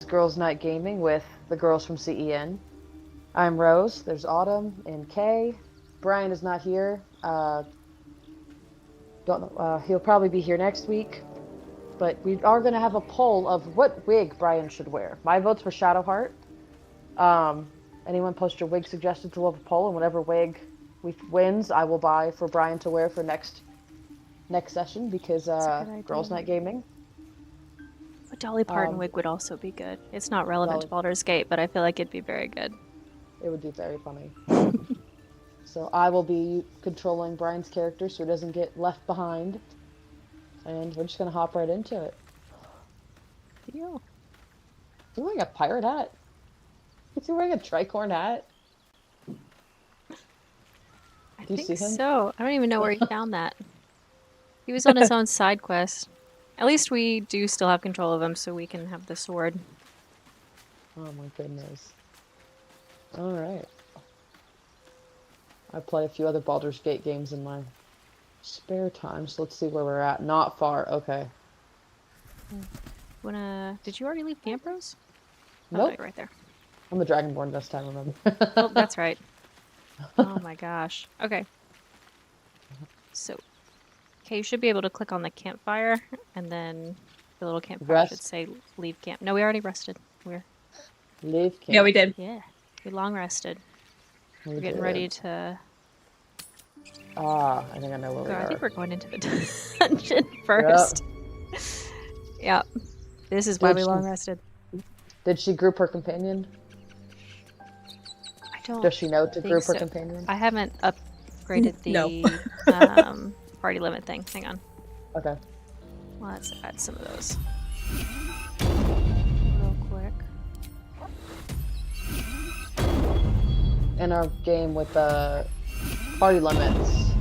Girls Night Gaming with the girls from CEN. I'm Rose, there's Autumn and Kay. Brian is not here. Don't know, he'll probably be here next week. But we are going to have a poll of what wig Brian should wear. My vote's for Shadowheart. Anyone post your wig suggestions, we'll have a poll, and whatever wig wins, I will buy for Brian to wear for next session, because Girls Night Gaming. A Dolly Parton wig would also be good. It's not relevant to Baldur's Gate, but I feel like it'd be very good. It would be very funny. So I will be controlling Brian's character so he doesn't get left behind. And we're just going to hop right into it. Deal. Is he wearing a pirate hat? Is he wearing a tricorn hat? I think so. I don't even know where he found that. He was on his own side quest. At least we do still have control of him, so we can have the sword. Oh my goodness. Alright. I play a few other Baldur's Gate games in my spare time, so let's see where we're at. Not far, okay. Did you already leave Camp Rose? Nope. Oh, right there. I'm a Dragonborn this time, remember? Oh, that's right. Oh my gosh. Okay. So, okay, you should be able to click on the campfire, and then the little campfire should say leave camp. No, we already rested. Leave camp. Yeah, we did. Yeah, we long rested. We're getting ready to... I think I know where we are. I think we're going into the dungeon first. Yep. This is why we long rested. Did she group her companion? Does she know to group her companion? I haven't upgraded the party limit thing. Hang on. Okay. Let's add some of those. Real quick. In our game with the party limits,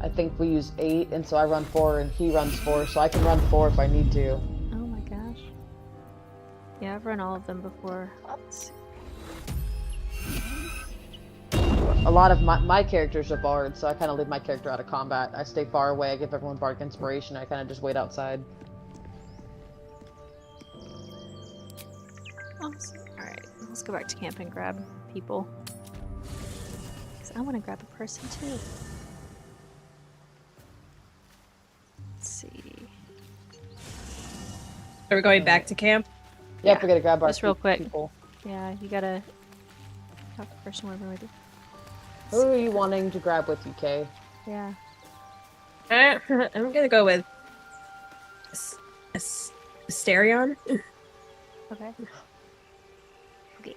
I think we use 8, and so I run 4 and he runs 4, so I can run 4 if I need to. Oh my gosh. Yeah, I've run all of them before. Let's see. A lot of my characters are bards, so I kind of leave my character out of combat. I stay far away, I give everyone bardic inspiration, I kind of just wait outside. Awesome. Alright, let's go back to camp and grab people. Because I want to grab a person too. Let's see. Are we going back to camp? Yep, we're gonna grab our just real quick. people. Yeah, you gotta talk to the person we're with you. Who are you wanting to grab with you, Kay? Yeah. I'm gonna go with Asterion. Okay. Okay,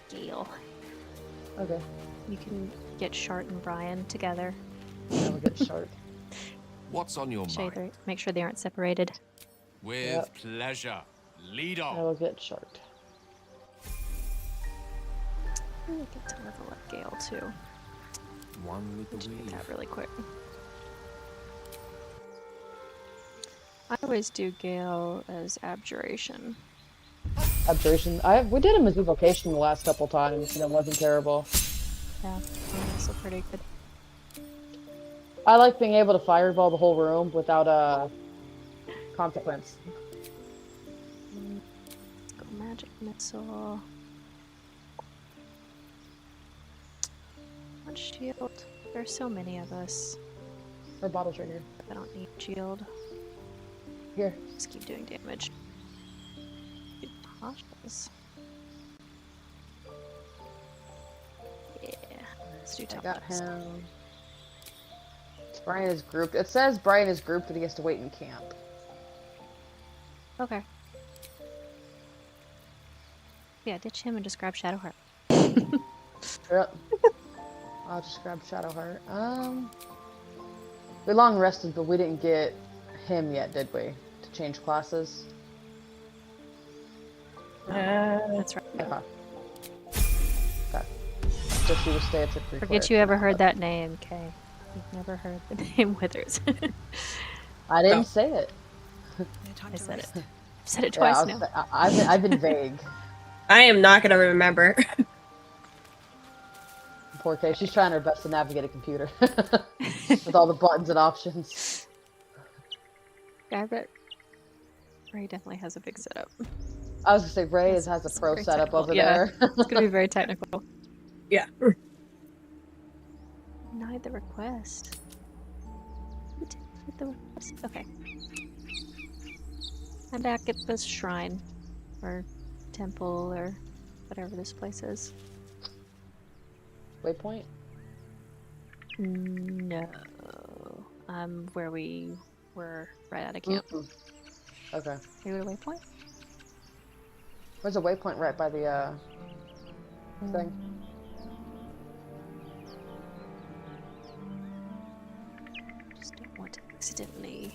Gale. Okay. You can get Shart and Brian together. Yeah, we'll get Shart. What's on your mind? Make sure they aren't separated. With pleasure. Lead on. I will get Shart. I'm gonna get to level up Gale too. One with the Get weave. that really quick. I always do Gale as Abjuration. Abjuration. We did him as evocation the last couple times, and it wasn't terrible. Yeah, also pretty good. I like being able to fireball the whole room without a consequence. Let's go magic missile. One shield. There's so many of us. Our bottle's right here. I don't need shield. Here. Just keep doing damage. Toshas. Yeah. Let's do Toshas. I got him. Brian is grouped. It says Brian is grouped, but he has to wait in camp. Okay. Yeah, ditch him and just grab Shadowheart. Yep. I'll just grab Shadowheart. We long rested, but we didn't get him yet, did we? To change classes? That's right. Okay. Okay. So she will stay at the free Forget you ever heard that name, Kay. You've never heard the name Withers. I didn't say it. I said it. I've said it twice now. I've been vague. I am not gonna remember. Poor Kay. She's trying her best to navigate a computer. With all the buttons and options. Yeah, I bet Ray definitely has a big setup. I was gonna say Ray Yes, has a it's pro very setup technical. over Yeah. there. It's gonna be very technical. Yeah. Denied the request. Who denied the request? Okay. I'm back at this shrine, or temple, or whatever this place is. Waypoint? No. Where we were right out of camp. Okay. Are you at a waypoint? There's a waypoint right by the thing. Just don't want to accidentally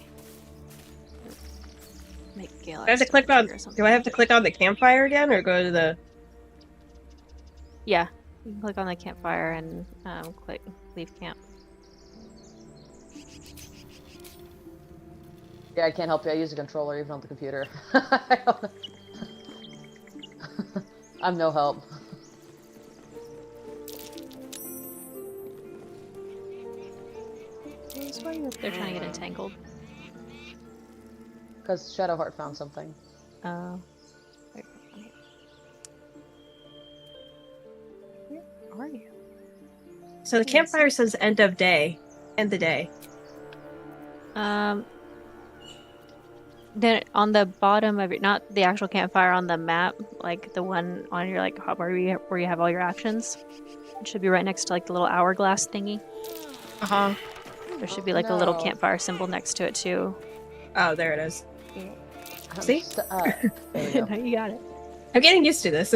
make Gale. I have to click on. Do I have to click on the campfire again, or go to the? Yeah, you can click on the campfire and click leave camp. Yeah, I can't help you. I use a controller even on the computer. I'm no help. Why are you up there trying to get entangled? Because Shadowheart found something. Oh. Where are you? So the campfire says end of day. End the day. Then on the bottom of it, not the actual campfire on the map, like the one on your like where you have all your actions. It should be right next to like the little hourglass thingy. Uh-huh. There should be like a little campfire symbol next to it too. Oh, there it is. See? There you go. No, you got it. I'm getting used to this.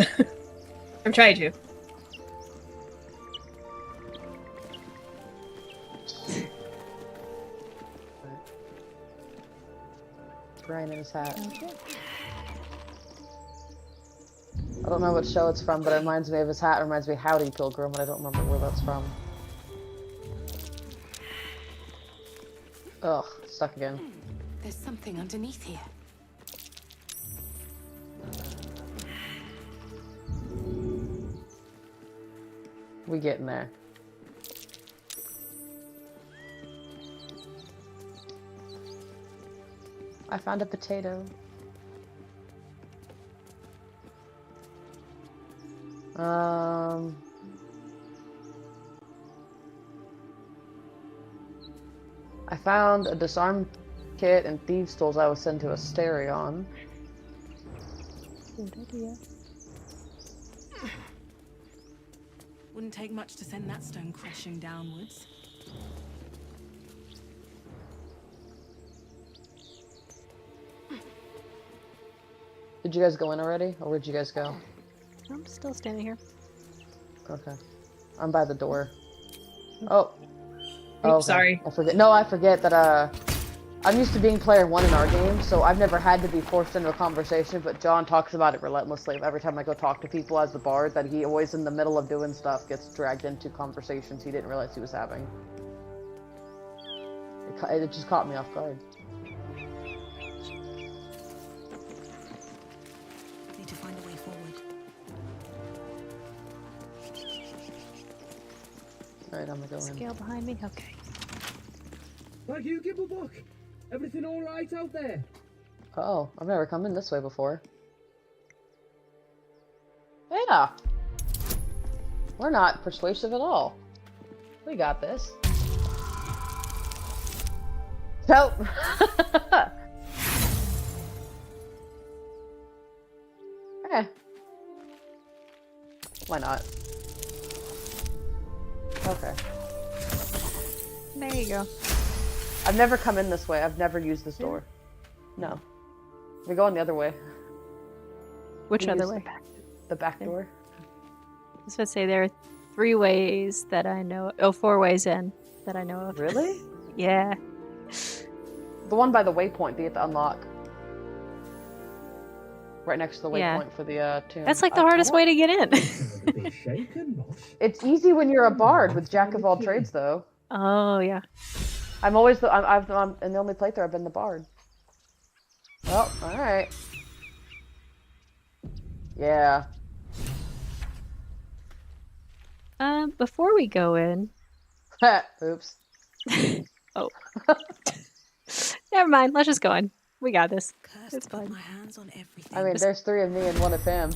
I'm trying to. Brian in his hat. Okay. I don't know what show it's from, but it reminds me of his hat. It reminds me of Howdy Pilgrim, but I don't remember where that's from. Ugh, stuck again. There's something underneath here. We getting there. I found a potato. I found a disarm kit and thieves' tools I was sent to Asterion. Good idea. Wouldn't take much to send that stone crashing downwards. Did you guys go in already? Or where'd you guys go? I'm still standing here. Okay. I'm by the door. Oh. Oh, okay. Sorry. I forget. No, I forget that, I'm used to being player one in our game, so I've never had to be forced into a conversation, but John talks about it relentlessly. Every time I go talk to people as the bard, that he always in the middle of doing stuff gets dragged into conversations he didn't realize he was having. It just caught me off guard. Need to find a way forward. Alright, I'm gonna go in. Scale behind me? Okay. Thank you, Gibblebuck. Everything all right out there? Oh, I've never come in this way before. Yeah. We're not persuasive at all. We got this. Help! Eh. Why not? Okay. There you go. I've never come in this way. I've never used this door. No. We're going the other way. Which We other used way? The back door. I was going to say there are 3 ways that I know. Oh, 4 ways in that I know of. Really? Yeah. The one by the waypoint that you have to unlock. Right next to the Yeah. waypoint for the tomb. That's like the hardest way to get in. A bit shaken, Mosh. It's easy when you're a bard with jack of all trades, though. Oh, yeah. I'm always the I'm in the only playthrough I've been the bard. Well, all right. Yeah. Before we go in. Oops. Oh. Never mind. Let's just go in. We got this. Cursed It's to put fine. my hands on everything. I mean, there's 3 of me and 1 of him.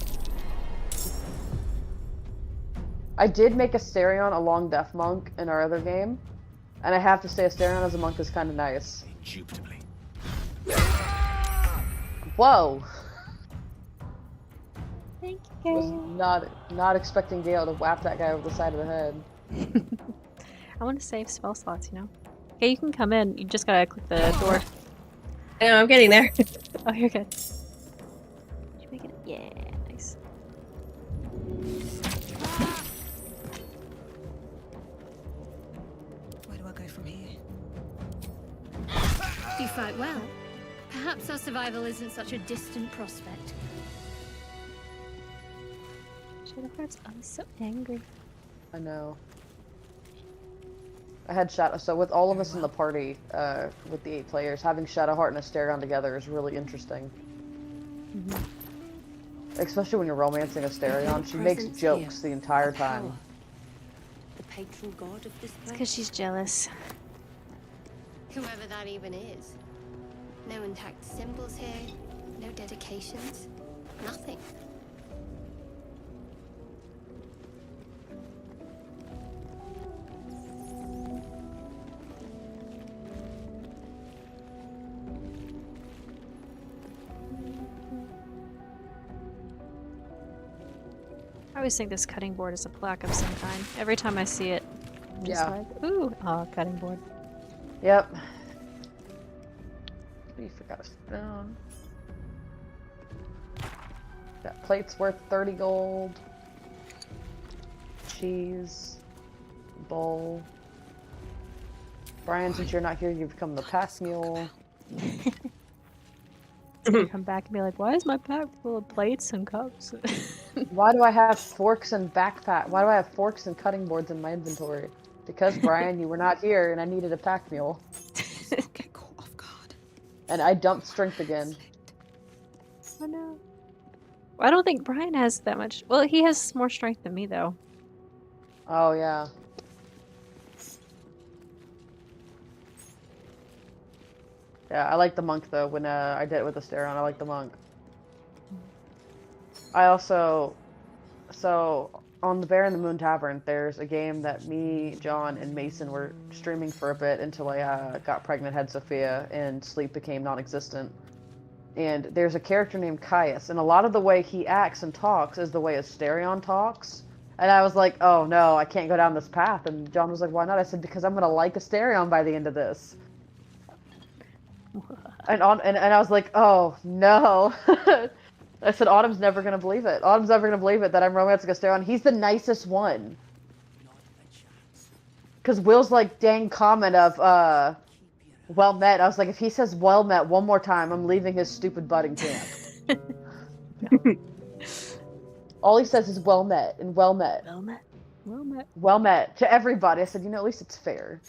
I did make Asterion a long death monk in our other game, and I have to say Asterion as a monk is kind of nice. Indubitably. Whoa! Thank you. Was not expecting Gale to whap that guy over the side of the head. I want to save spell slots, you know? Okay, you can come in. You just gotta click the door. I know, I'm getting there. Oh, you're good. Did you make it? Yeah, nice. Where do I go from here? You fight well. Perhaps our survival isn't such a distant prospect. Shadowheart's so angry. I know. I had Shadow. So with all of us in the party, with the 8 players, having Shadowheart and Asterion together is really interesting. Especially when you're romancing Asterion, she makes jokes the entire time. The patron god of this It's place? because she's jealous. Whoever that even is. No intact symbols here, no dedications, nothing. I always think this cutting board is a plaque of some kind. Every time I see it, I'm just Yeah. like, ooh, oh, cutting board. Yep. We forgot a stone. That plate's worth 30 gold. Cheese. Bowl. Brian, since you're not here, you've become the pack mule. You come back and be like, why is my pack full of plates and cups? Why do I have forks and backpack? Why do I have forks and cutting boards in my inventory? Because, Brian, you were not here and I needed a pack mule. Get caught off guard. And I dumped strength again. Oh no. Well, I don't think Brian has that much. Well, he has more strength than me, though. Oh, yeah. Yeah, I like the monk, though. When I did it with Asterion, I like the monk. I also... So, on the Bear in the Moon Tavern, there's a game that me, John, and Mason were streaming for a bit until I got pregnant, had Sophia, and sleep became non-existent. And there's a character named Caius, and a lot of the way he acts and talks is the way Asterion talks. And I was like, oh no, I can't go down this path. And John was like, why not? I said, because I'm going to like Asterion by the end of this. And I was like, oh no. I said, Autumn's never going to believe it. Autumn's never going to believe it that I'm romancing Asterion. He's the nicest one. Because Will's like, dang comment of, well met. I was like, if he says well met one more time, I'm leaving his stupid butt in camp. All he says is well met and well met. Well met. Well met. Well met to everybody. I said, at least it's fair.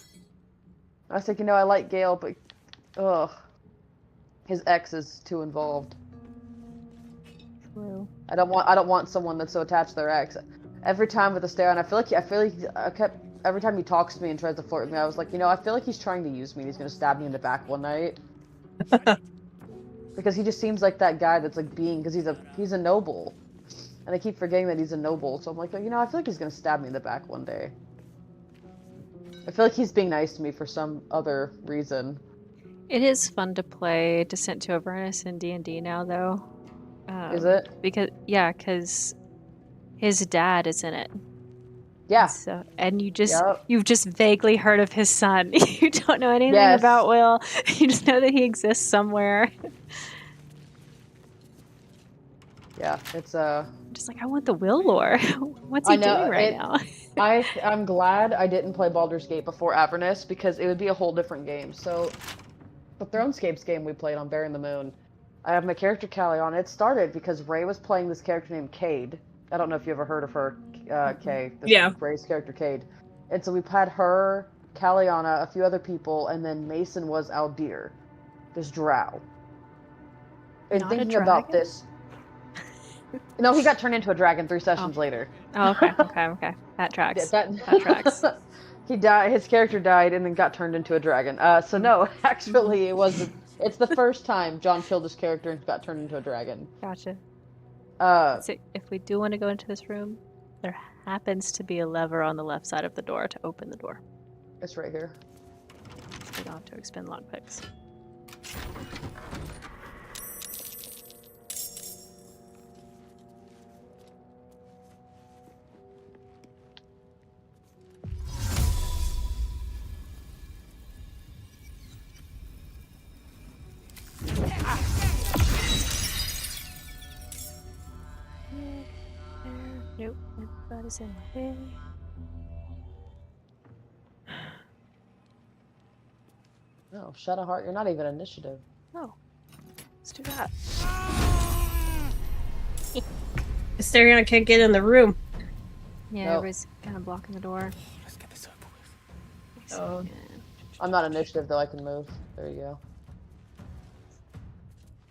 I said, I like Gale, but ugh, his ex is too involved. True. I don't want someone that's so attached to their ex. Every time with Asterion, I feel like every time he talks to me and tries to flirt with me, I was like, I feel like he's trying to use me and he's gonna stab me in the back one night. Because he just seems like that guy that's like because he's a noble. And I keep forgetting that he's a noble, so I'm like, I feel like he's gonna stab me in the back one day. I feel like he's being nice to me for some other reason. It is fun to play Descent to Avernus in D&D now, though. Is it? Because his dad is in it. Yeah. So, and you've just vaguely heard of his son. You don't know anything Yes. about Will. You just know that he exists somewhere. Yeah, it's I'm just like, I want the Will lore. What's he doing right now? I'm glad I didn't play Baldur's Gate before Avernus because it would be a whole different game. So, the Thronescapes game we played on Bear in the Moon, I have my character Callie on. It started because Ray was playing this character named Cade. I don't know if you ever heard of her, Kay. Yeah. Ray's character Cade. And so we've had her, Caliana, a few other people, and then Mason was Aldir, this drow. And Not a thinking about dragon? this... No, he got turned into a dragon 3 sessions later. Oh, okay. That tracks. That tracks. He died. His character died and then got turned into a dragon. So no, actually, it was It's the first time John killed his character and got turned into a dragon. Gotcha. Uh, So if we do want to go into this room, there happens to be a lever on the left side of the door to open the door. it's right here. We don't have to expend lockpicks. Nope, everybody's in my way. No, Shadowheart, you're not even initiative. Oh, let's do that. Asterion can't get in the room. Yeah, Nope. everybody's kind of blocking the door. Let's get this over with. Oh. I'm not initiative, though. I can move. There you go.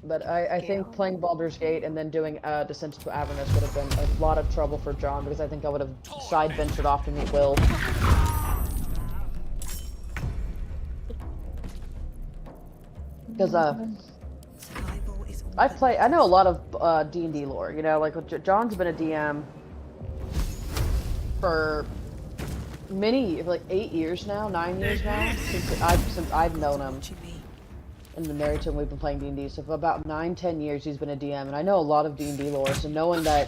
But I think playing Baldur's Gate and then doing Descent into Avernus would have been a lot of trouble for John, because I think I would have side-ventured off to meet Will. Because I know a lot of D&D lore, you know, like John's been a DM for like 8 years now, 9 years now, since I've known him and been married to him. We've been playing D&D, so for about 9-10 years he's been a DM, and I know a lot of D&D lore. So knowing that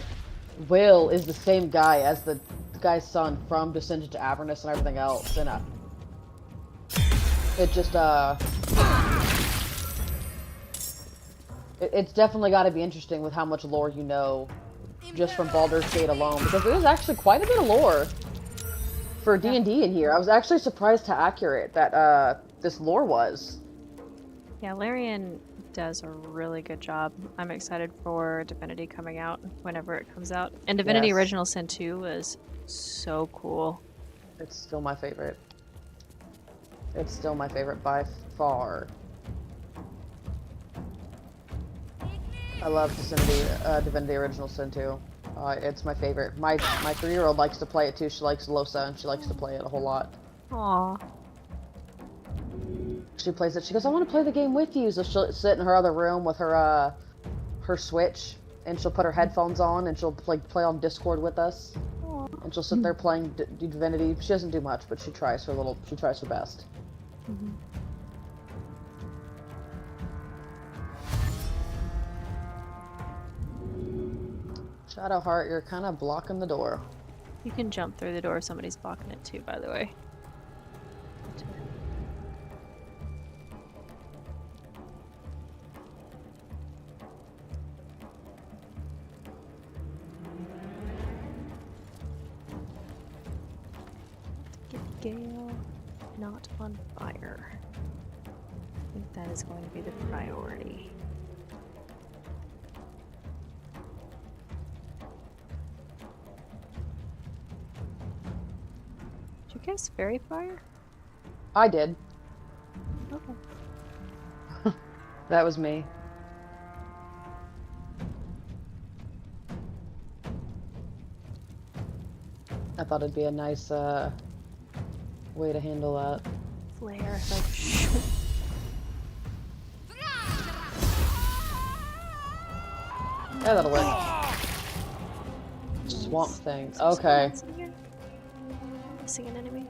Will is the same guy as the guy's son from Descent into Avernus and everything else, and it just it's definitely got to be interesting with how much lore you know just from Baldur's Gate alone, because there's actually quite a bit of lore for D&D in here. I was actually surprised how accurate that this lore was. Yeah, Larian does a really good job. I'm excited for Divinity coming out whenever it comes out. And Divinity Yes. Original Sin 2 was so cool. It's still my favorite. It's still my favorite by far. I love Divinity Original Sin 2. It's my favorite. My 3-year-old likes to play it too. She likes Losa, and she likes to play it a whole lot. Aww. She plays it. She goes, "I want to play the game with you." So she'll sit in her other room with her her Switch, and she'll put her headphones on, and she'll play on Discord with us. Aww. And she'll sit there playing Divinity. She doesn't do much, but she tries her best. Mm-hmm. Shadowheart, you're kind of blocking the door. You can jump through the door if somebody's blocking it too, by the way. Get Gale not on fire. I think that is going to be the priority. Did you guys fairy fire? I did. Okay. That was me. I thought it'd be a nice way to handle that. Flare, like, Yeah, that'll work. Swamp thing. Okay. Missing an enemy.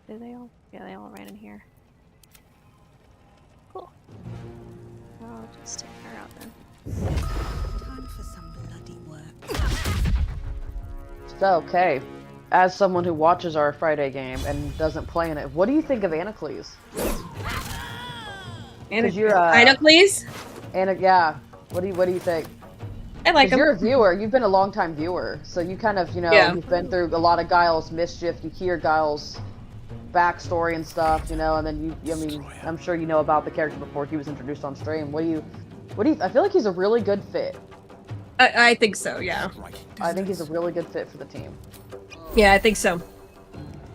Did they all? Yeah, they all ran in here. Cool. I'll just take her out then. Time for some bloody work. So, okay. As someone who watches our Friday game and doesn't play in it, what do you think of Anacles? Anacles? Yeah. What do you think? I like him. You're a viewer. You've been a long-time viewer, so you kind of, you've been through a lot of Guile's mischief. You hear Guile's backstory and stuff, and then I'm sure you know about the character before he was introduced on stream. What do you? I feel like he's a really good fit. I think so, yeah. I think he's a really good fit for the team. Yeah, I think so.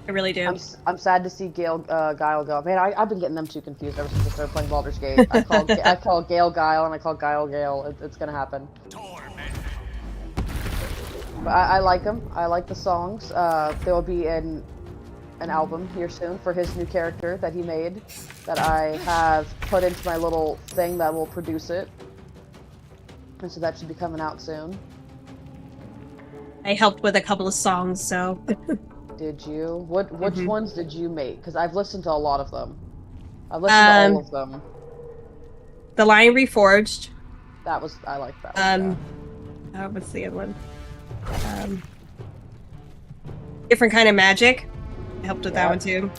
I really do. I'm sad to see Guile go. Man, I've been getting them two confused ever since I started playing Baldur's Gate. I call Gale Guile and I call Guile Gale. It's gonna happen. But I like them. I like the songs. There will be an an album here soon for his new character that he made, that I have put into my little thing that will produce it. And so that should be coming out soon. I helped with a couple of songs, so. Did you? Which Mhm. ones did you make? Because I've listened to a lot of them. I've listened to all of them. The Lion Reforged. I like that one. What's the other one? Different Kind of Magic. I helped with that one too.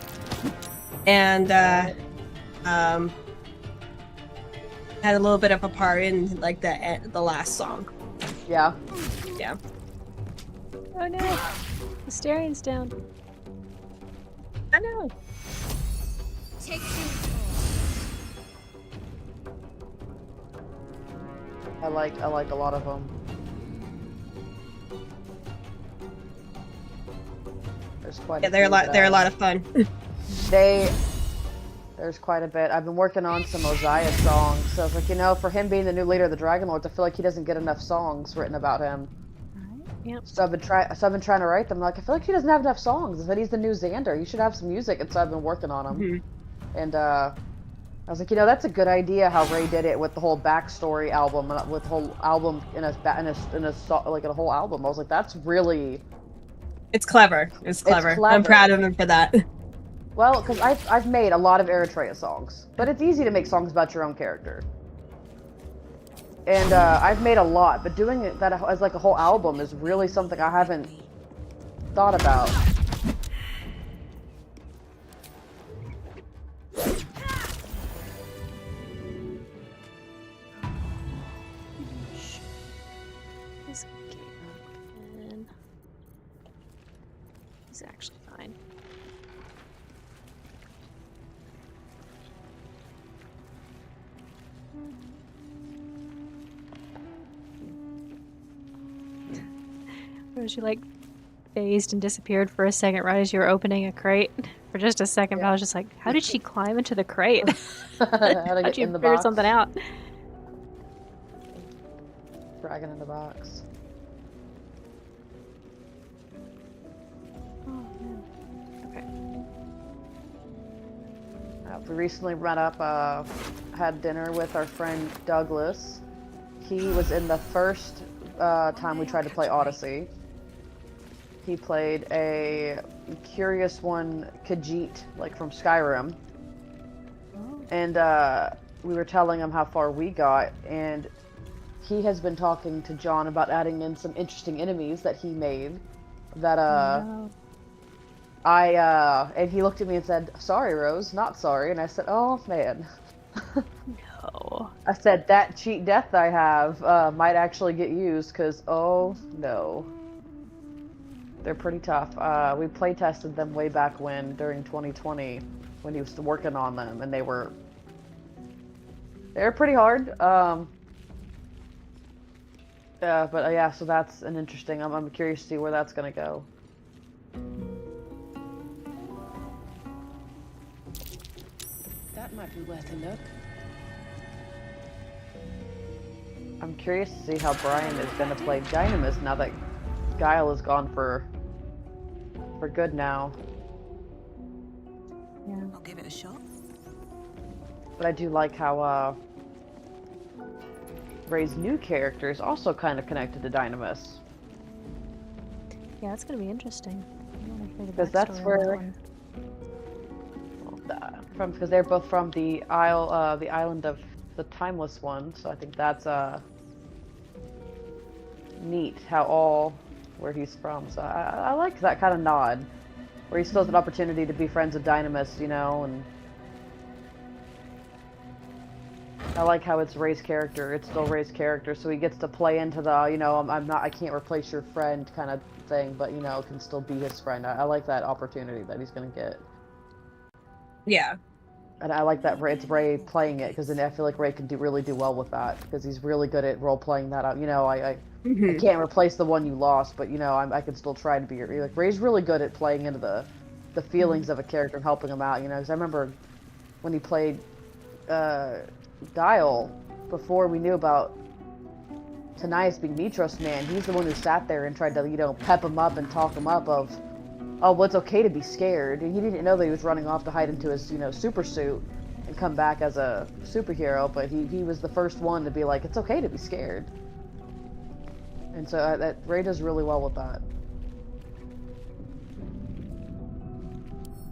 And had a little bit of a part in like the last song. Yeah. Yeah. Oh no! Asterian's down. I know. Take I like a lot of them. There's quite Yeah, they're a lot of fun. There's quite a bit. I've been working on some Osiah songs, so it's like, you know, for him being the new leader of the Dragon Lords, I feel like he doesn't get enough songs written about him. Yep. So I've been trying to write them. Like, I feel like he doesn't have enough songs. I said he's the new Xander. He should have some music, and so I've been working on them. And I was like, you know, that's a good idea how Ray did it with the whole backstory album, with the whole album in a whole album. I was like, that's really. It's clever. It's clever. I'm proud of him for that. Well, because I've made a lot of Eritrea songs, but it's easy to make songs about your own character. And I've made a lot, but doing it that as like a whole album is really something I haven't thought about. This game open. He's actually fine. Was you like phased and disappeared for a second right as you were opening a crate? For just a second, but I was just like, how did she climb into the crate? How'd you figure something out? Dragon in the box. Oh, man. Okay. We recently had dinner with our friend Douglas. He was in the first time we tried to play Odyssey. He played a curious one, Khajiit, like from Skyrim. And we were telling him how far we got, and he has been talking to John about adding in some interesting enemies that he made. That and he looked at me and said, "Sorry, Rose, not sorry." And I said, "Oh man." No. I said that cheat death I have might actually get used, because oh no. They're pretty tough. We play tested them way back during 2020, when he was working on them, and they were pretty hard. But yeah, so that's an interesting. I'm curious to see where that's gonna go. That might be worth a look. I'm curious to see how Brian is gonna play Dynamis now that Guile is gone for good now. Yeah. I'll give it a shot. But I do like how Ray's new character is also kind of connected to Dynamis. Yeah, it's gonna be interesting. Because that's where because they're both from the island of the Timeless One, so I think that's neat where he's from. So I like that kind of nod, where he still has an opportunity to be friends with Dynamis, you know, and I like how it's Ray's character. It's still Ray's character, so he gets to play into the, you know, I can't replace your friend kind of thing, but, you know, can still be his friend. I like that opportunity that he's going to get. Yeah. And I like that it's Ray playing it, because then I feel like Ray can really do well with that, because he's really good at role-playing that out. You know, I can't replace the one you lost, but, you know, I can still try to be, like, Ray's really good at playing into the feelings of a character and helping him out, you know, because I remember when he played Guile, before we knew about Tanais being Mitros Man, he's the one who sat there and tried to, you know, pep him up and talk him up of oh, well, it's okay to be scared. He didn't know that he was running off to hide into his, super suit and come back as a superhero, but he was the first one to be like, it's okay to be scared. And so that Ray does really well with that.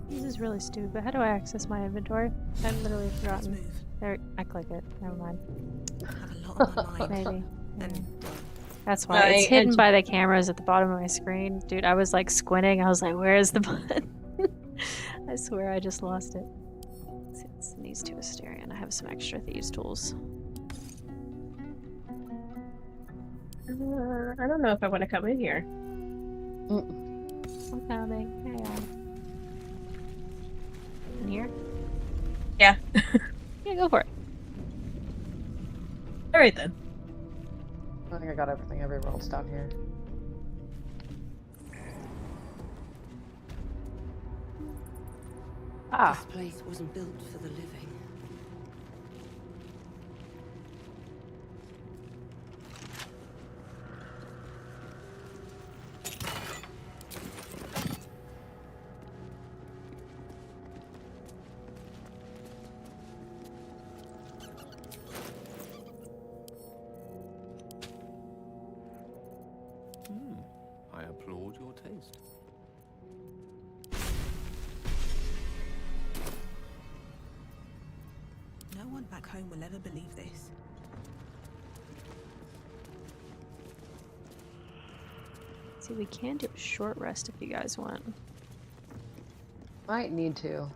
This is really stupid. How do I access my inventory? I've literally Let's forgotten. move. There, I click it. Never mind. I have a lot on my mind. Maybe. And That's why it's I hidden ent- by the cameras at the bottom of my screen. Dude, I was like squinting. I was like, where is the button? I swear I just lost it. It's these two Asterion. I have some extra thieves tools. I don't know if I want to come in here. I'm coming. Hang on. In here? Yeah. Yeah, go for it. All right then. I think I got everything everywhere else down here. Ah, this place wasn't built for the living. I applaud your taste. No one back home will ever believe this. See, we can do a short rest if you guys want. might need to. All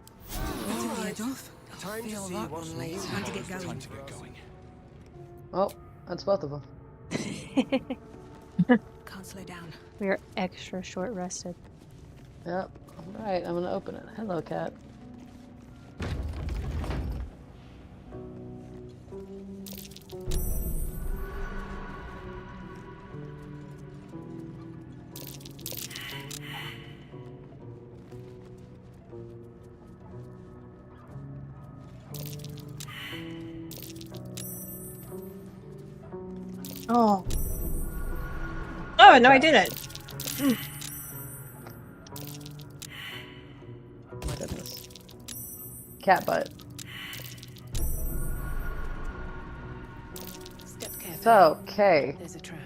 right, off. Time to Feel see that what's one, late. next. Time to get going. Time to get going. Oh, that's both of them. Can't slow down. We are extra short rested. Yep. All right, I'm gonna open it. Hello, cat. Oh. Oh, no, I did it. Oh my goodness. Cat butt. Step carefully. So, okay. There's a trap.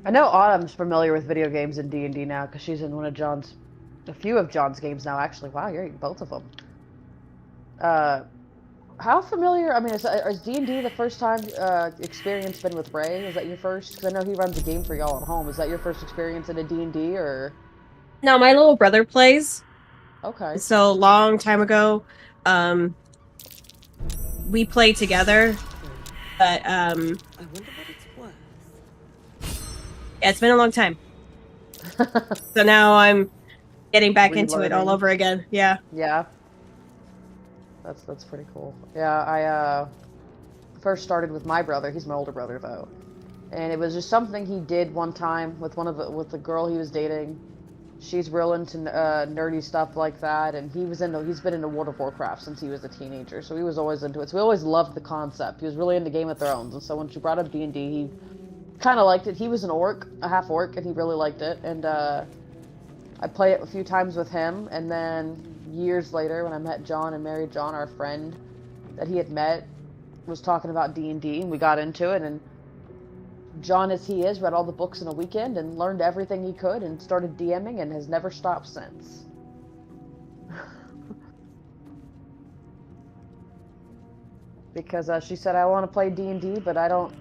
I know Autumn's familiar with video games and D&D now because she's in a few of John's games now. Actually, wow, you're in both of them. How familiar? I mean, is D&D the first time experience been with Ray? Is that your first? Because I know he runs a game for y'all at home. Is that your first experience in a D&D or? No, my little brother plays. Okay. So, long time ago, we played together. But, I wonder what it's worth. yeah, it's been a long time. So now I'm getting back into it all Relearning. over again. Yeah. Yeah. That's pretty cool. Yeah, I first started with my brother. He's my older brother though, and it was just something he did one time with with the girl he was dating. She's real into nerdy stuff like that, and he's been into World of Warcraft since he was a teenager, so he was always into it. So we always loved the concept. He was really into Game of Thrones, and so when she brought up D&D, he kind of liked it. He was a half orc, and he really liked it. And I played it a few times with him, and then years later, when I met John and married John, our friend that he had met was talking about D&D, and we got into it, and John, as he is, read all the books in a weekend and learned everything he could and started DMing and has never stopped since. Because she said, I want to play D&D, but I don't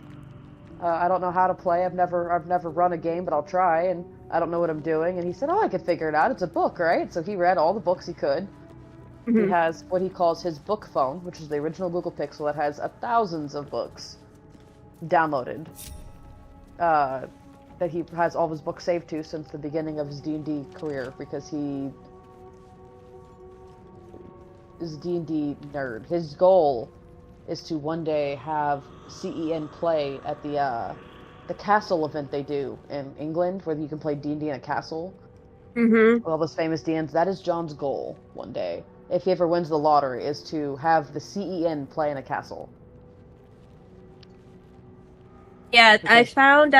know how to play. I've never run a game, but I'll try, and I don't know what I'm doing. And he said, oh, I could figure it out. It's a book, right? So he read all the books he could. Mhm. He has what he calls his book phone, which is the original Google Pixel that has thousands of books downloaded. That he has all of his books saved to since the beginning of his D&D career, because he is a D&D nerd. His goal is to one day have CEN play at the castle event they do in England, where you can play D&D in a castle. Mm-hmm. All those famous DNs. That is John's goal one day, if he ever wins the lottery, is to have the CEN play in a castle. Yeah, I Okay. found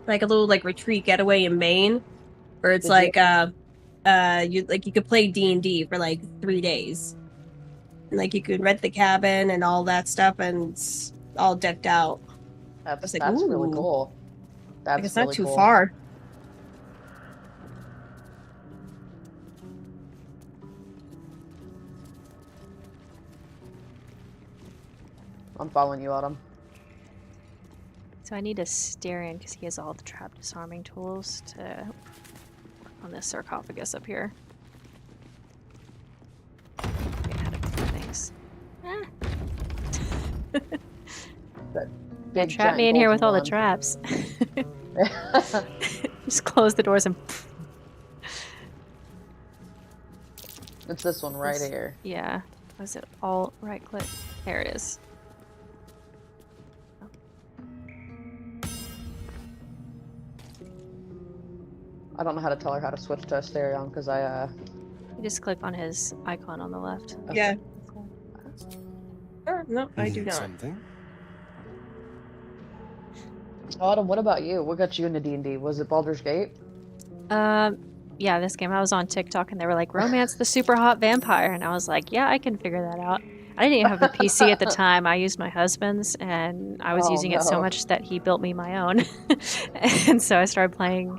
like a little like retreat getaway in Maine, where it's Did you? you could play D&D for like 3 days. And like you could rent the cabin and all that stuff, and it's all decked out. That's like, really ooh. cool. Like That's it's not really too cool. far. I'm following you, Autumn. So I need a Styrian because he has all the trap disarming tools to work on this sarcophagus up here. Okay, how to clear things. That Yeah, big, trap me giant in here with golden all the one. traps. Just close the doors and. It's this one right here. Yeah. Was it all right click? There it is. I don't know how to tell her how to switch to Asterion because I You just click on his icon on the left. Yeah. No, I do Need not. something? Autumn, what about you? What got you into D&D? Was it Baldur's Gate? Yeah, this game. I was on TikTok and they were like, romance the super hot vampire. And I was like, yeah, I can figure that out. I didn't even have a PC at the time. I used my husband's and I was Oh, using it so no. much that he built me my own. And so I started playing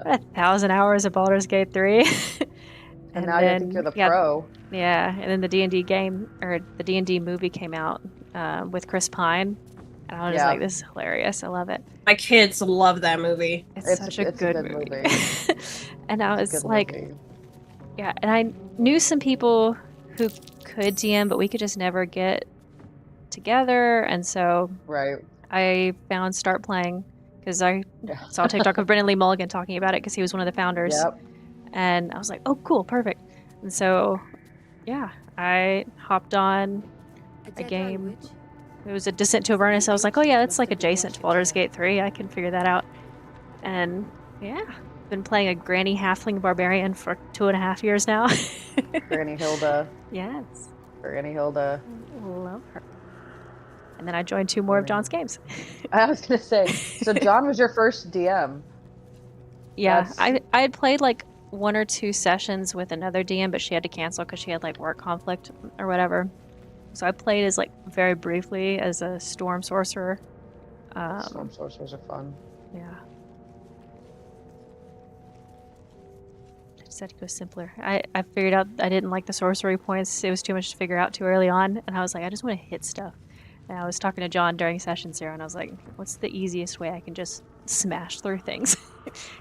1,000 hours of Baldur's Gate 3. And now I think you're the pro. Yeah, and then the D&D game, or the D&D movie came out with Chris Pine. And I was Yeah. like, this is hilarious. I love it. My kids love that movie. It's such a good movie. And I It's a was good like, movie. yeah, and I knew some people who could DM, but we could just never get together. And so Right. I found Start Playing because I Yeah. saw TikTok of Brendan Lee Mulligan talking about it because he was one of the founders. Yep. And I was like, oh, cool, perfect. And so, yeah, I hopped on a game. It was a Descent to Avernus. I was like, oh yeah, that's like adjacent to Baldur's Gate 3. I can figure that out. And yeah, been playing a Granny Halfling Barbarian for 2.5 years now. Granny Hilda. Yes. Granny Hilda. Love her. And then I joined 2 more of John's games. I was gonna say, so John was your first DM. Yeah, That's- I had played like 1 or 2 sessions with another DM, but she had to cancel because she had like work conflict or whatever. So I played as like very briefly as a storm sorcerer. Storm sorcerers are fun. Yeah. I just had to go simpler. I figured out I didn't like the sorcery points. It was too much to figure out too early on. And I was like, I just want to hit stuff. And I was talking to John during sessions here, and I was like, what's the easiest way I can just smash through things?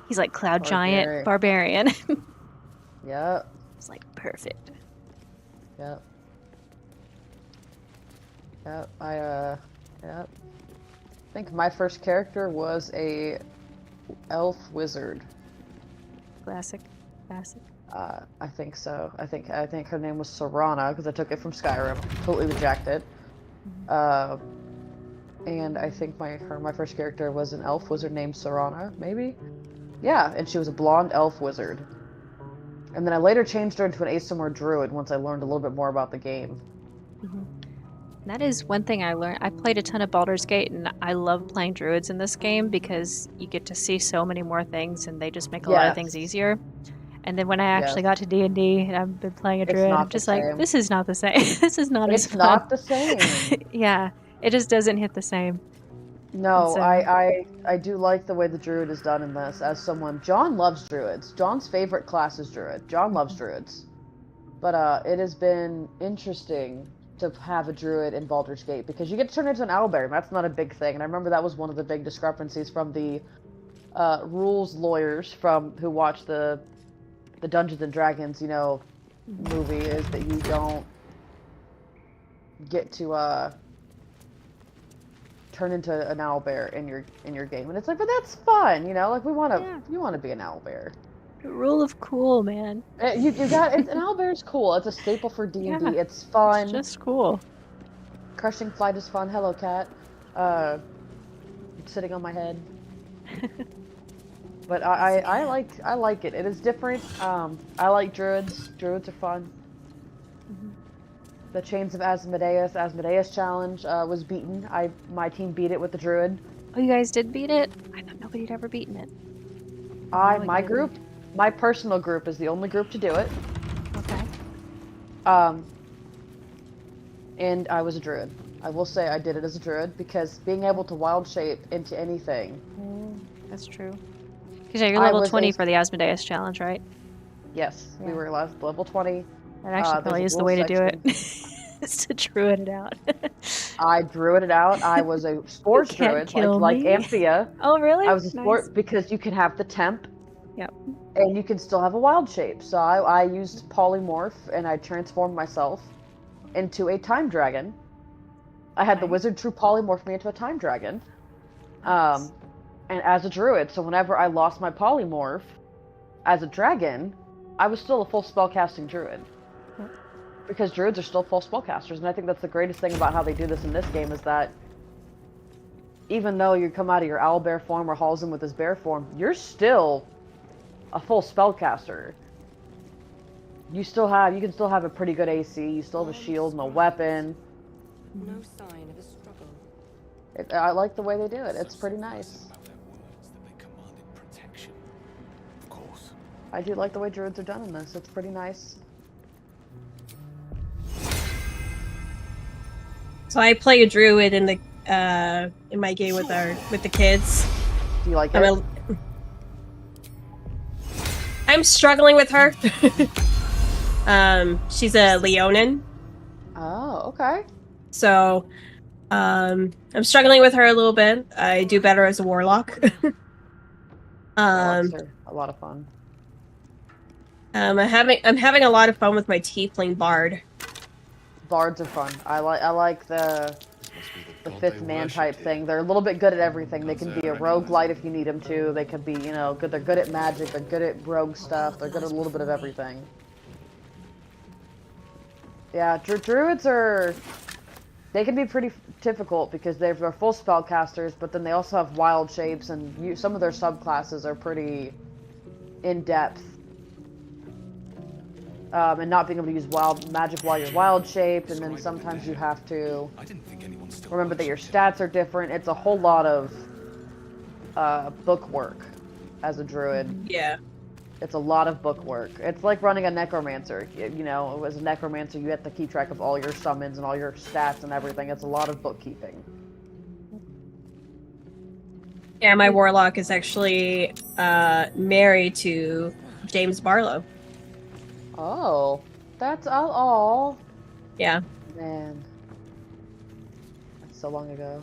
He's like, Cloud Giant, Barbarian. Yep. It's like, perfect. Yep. Yep. Yep. I think my first character was a elf wizard. Classic. Classic. I think so. I think her name was Serana because I took it from Skyrim. Completely rejected. And I think my first character was an elf wizard named Serana, maybe? Yeah, and she was a blonde elf wizard. And then I later changed her into an Asimar druid once I learned a little bit more about the game. That is one thing I learned. I played a ton of Baldur's Gate, and I love playing druids in this game because you get to see so many more things, and they just make a lot of things easier. And then when I actually got to D&D, and I've been playing a druid, I'm just like, this is not the same. This is not as fun. It's not the same. Yeah, it just doesn't hit the same. No, I do like the way the druid is done in this. As someone, John loves druids. John's favorite class is druid. John loves druids, but it has been interesting to have a druid in Baldur's Gate because you get to turn into an owlbear, and that's not a big thing. And I remember that was one of the big discrepancies from the rules lawyers who watched the Dungeons and Dragons, movie, is that you don't get to turn into an owlbear in your game, and it's like, but that's fun, like you want to be an owlbear. The rule of cool, man. You got an owlbear is cool. It's a staple for D&D. Yeah, it's fun. It's just cool. Crushing flight is fun. Hello, cat. Sitting on my head. But I like it. It is different. I like druids. Druids are fun. The Chains of Asmodeus challenge was beaten. My team beat it with the druid. Oh, you guys did beat it? I thought nobody had ever beaten it. My group My personal group is the only group to do it. Okay. And I was a druid. I will say I did it as a druid because being able to wild shape into anything. That's true. Because yeah, you're I level was 20 a- for the Asmodeus challenge, right? Yes, we Yeah. were level 20. That actually There's probably a is the rules way to do it. section. Is to druid it out. I druid it out. I was a spores You can't druid, kill like me. Anthea. Oh, really? I was a spore Nice. because you can have the temp. Yep. And you can still have a wild shape. So I used polymorph and I transformed myself into a time dragon. I had the Nice. wizard true polymorph me into a time dragon. And as a druid, so whenever I lost my polymorph as a dragon, I was still a full spellcasting druid. Because druids are still full spellcasters, and I think that's the greatest thing about how they do this in this game is that even though you come out of your owlbear form or Halsey with his bear form, you're still a full spellcaster. You can still have a pretty good AC, you still have a shield and a weapon. No sign of a struggle. I like the way they do it, it's pretty nice. About their words that they commanded protection. Of course. I do like the way druids are done in this, it's pretty nice. So I play a druid in the in my game with the kids. Do you like it? I'm struggling with her. She's a Leonin, Oh, okay. so I'm struggling with her a little bit. I do better as a warlock. Warlocks are a lot of fun. I'm having a lot of fun with my tiefling bard. Bards are fun. I like the fifth man type thing. They're a little bit good at everything. They can be a roguelite if you need them to. They can be, good. They're good at magic. They're good at rogue stuff. They're good at a little bit of everything. Yeah, druids they can be pretty difficult because they're full spellcasters, but then they also have wild shapes, and some of their subclasses are pretty in-depth. And not being able to use wild magic while you're wild shaped, and then sometimes you have to remember that your stats are different. It's a whole lot of book work as a druid. Yeah. It's a lot of book work. It's like running a necromancer. As a necromancer, you have to keep track of all your summons and all your stats and everything. It's a lot of bookkeeping. Yeah, my warlock is actually married to James Barlow. Oh, that's all. Yeah. Man, that's so long ago.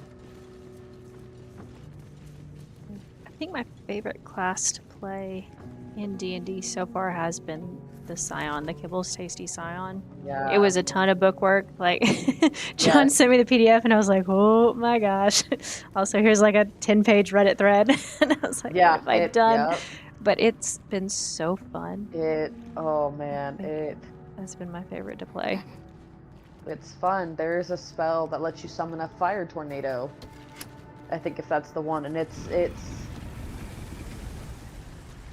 I think my favorite class to play in D&D so far has been the Scion, the Kibbles Tasty Scion. Yeah. It was a ton of book work. Like, John sent me the PDF, and I was like, oh my gosh. Also, here's like a 10-page Reddit thread. And I was like, what have I done? Yep. But it's been so fun. Oh man, That's been my favorite to play. It's fun. There is a spell that lets you summon a fire tornado. I think if that's the one, and it's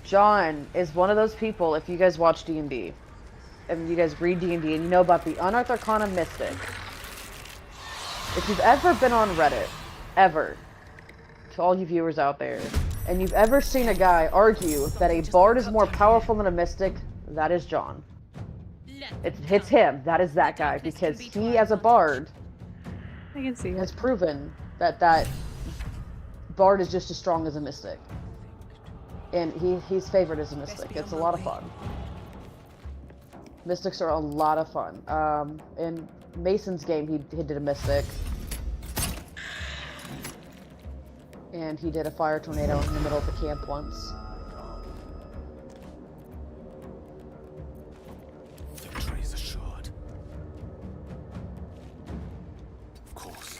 John is one of those people, if you guys watch D&D, and you guys read D&D, and you know about the Unearthed Arcana Mystic, if you've ever been on Reddit, ever, to all you viewers out there, and you've ever seen a guy argue that a bard is more powerful than a mystic, that is John. It's him. That is that guy, because he, as a bard, I can see has it. proven that bard is just as strong as a mystic. And he's favored as a mystic. It's a lot of fun. Mystics are a lot of fun. In Mason's game, he did a mystic. And he did a fire tornado in the middle of the camp once. Victory is assured. Of course.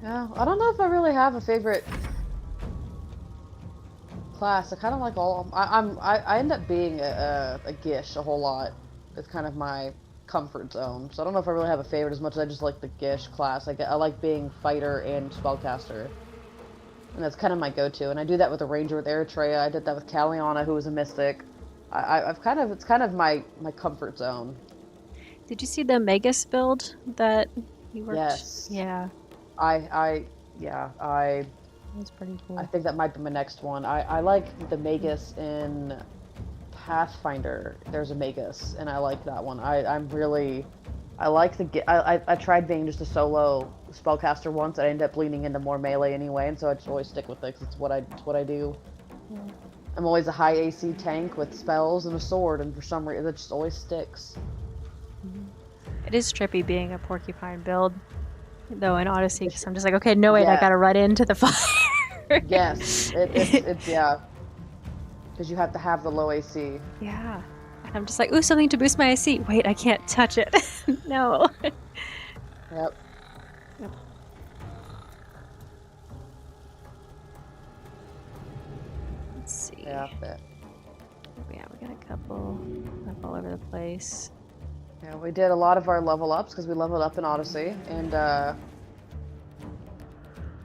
Yeah, I don't know if I really have a favorite class. I kind of like all of them. I end up being a Gish a whole lot. It's kind of my comfort zone. So I don't know if I really have a favorite as much as I just like the Gish class. I like being fighter and spellcaster. And that's kind of my go-to. And I do that with a ranger with Eritrea. I did that with Kaliana, who was a mystic. It's kind of my comfort zone. Did you see the Magus build that He worked. Yes. Yeah, Yeah, that's pretty cool. I think that might be my next one. I like the Magus in Pathfinder. There's a Magus, and I like that one. I like I tried being just a solo spellcaster once. I ended up leaning into more melee anyway, and so I just always stick with it 'cause it's what I do. Yeah. I'm always a high AC tank with spells and a sword, and for some reason it just always sticks. It is trippy being a porcupine build, though, in Odyssey, because I'm just like, okay, no, wait, I Yeah. gotta run into the fire. Yes, it's yeah, because you have to have the low AC. Yeah. And I'm just like, ooh, something to boost my AC. Wait, I can't touch it. No. Yep. Let's see. Yeah. But, Yeah, we got a couple up all over the place. yeah, we did a lot of our level ups because we leveled up in Odyssey, and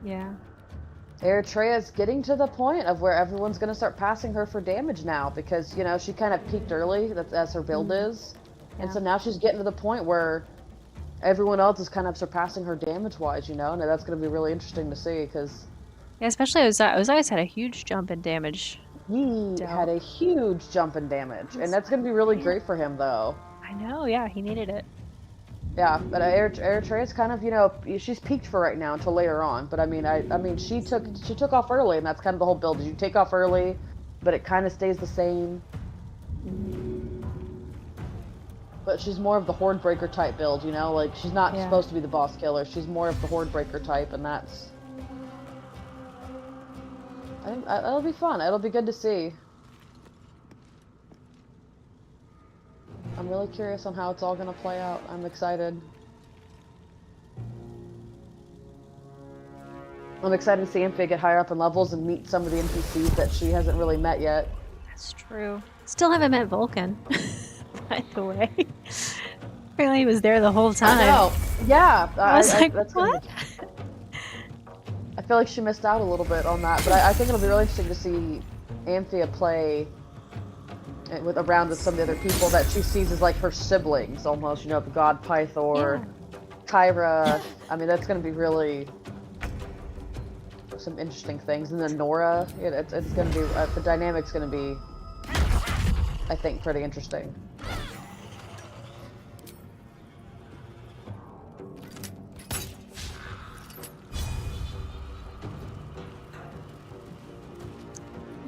Yeah. Eritrea's getting to the point of where everyone's going to start passing her for damage now because, you know, she kind of peaked early, that's as her build is. And so now she's getting to the point where everyone else is kind of surpassing her damage-wise, you know? And that's going to be really interesting to see because Yeah, especially Osiris had a huge jump in damage. he had a huge jump in damage. And that's going to be really great for him, though. I know, yeah, he needed it. Yeah, but Eritrea's kind of, you know, she's peaked for right now until later on. But I mean, she took off early, and that's kind of the whole build. Is you take off early, but it kind of stays the same. But she's more of the horde breaker type build, you know. Like she's not supposed to be the boss killer. She's more of the horde breaker type, and that's. I think that'll be fun. It'll be good to see. I'm really curious on how it's all going to play out. I'm excited. I'm excited to see Amphi get higher up in levels and meet some of the NPCs that she hasn't really met yet. That's true. Still haven't met Vulcan, by the way. Apparently he was there the whole time. I know. Yeah. I was like, that's what? I feel like she missed out a little bit on that, but I think it'll be really interesting to see Amphia play around with some of the other people that she sees as like her siblings almost, you know, the God Pythor, Kyra. I mean, that's going to be really some interesting things. And then Nora, it's going to be, the dynamic's going to be, I think, pretty interesting.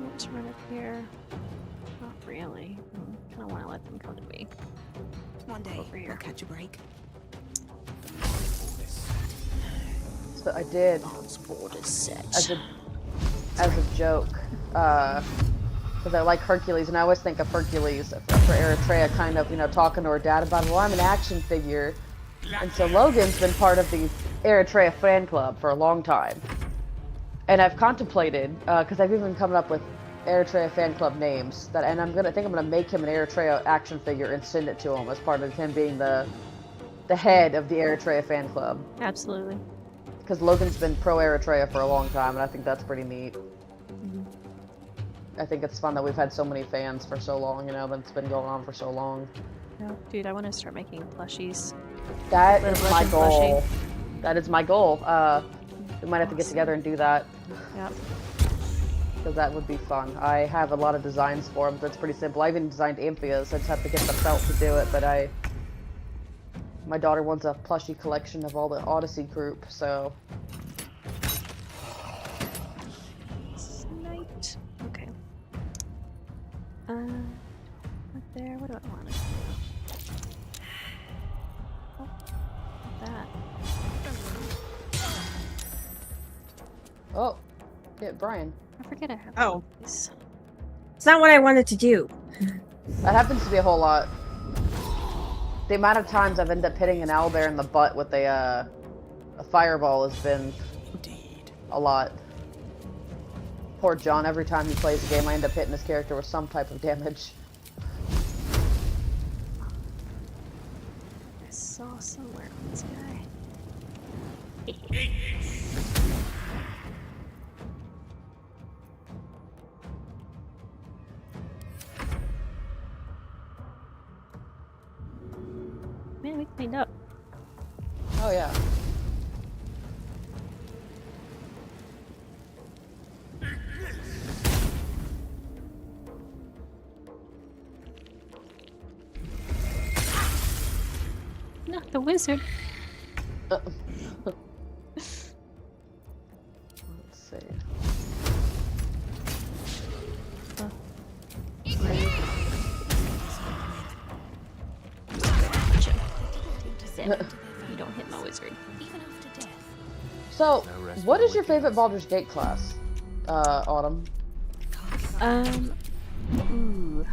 Let's run up here. Not really. I kind of want to let them come to me. One day, Over here. we'll catch a break. So I did, as a joke, because I like Hercules, and I always think of Hercules for Eritrea, kind of, you know, talking to her dad about, well, I'm an action figure. And so Logan's been part of the Eritrea fan club for a long time. And I've contemplated, because I've even come up with Eritrea fan club names, and I'm gonna make him an Eritrea action figure and send it to him as part of him being the head of the Eritrea fan club. Absolutely. Because Logan's been pro Eritrea for a long time, and I think that's pretty neat. I think it's fun that we've had so many fans for so long, you know, that's been going on for so long. No, dude, I want to start making plushies. That is my Legend goal. plushie. That is my goal. We might have to get together and do that. Yep. Because that would be fun. I have a lot of designs for them. That's pretty simple. I even designed Amphias. I just have to get the felt to do it. But my daughter wants a plushie collection of all the Odyssey group, so. Night. Okay. Right there. What do I want to do? Oh, that. Oh, yeah, Brian. I forget I have Oh. these. It's not what I wanted to do. That happens to be a whole lot. The amount of times I've ended up hitting an owlbear in the butt with a fireball has been a lot. Poor John, every time he plays a game I end up hitting his character with some type of damage. I saw somewhere this guy. Man, we cleaned up. Oh yeah. Not the wizard. Let's see. You don't hit my wizard. Even after death. So, No rest for what the is your wicked, I favorite see. Baldur's Gate class, Autumn? Ooh.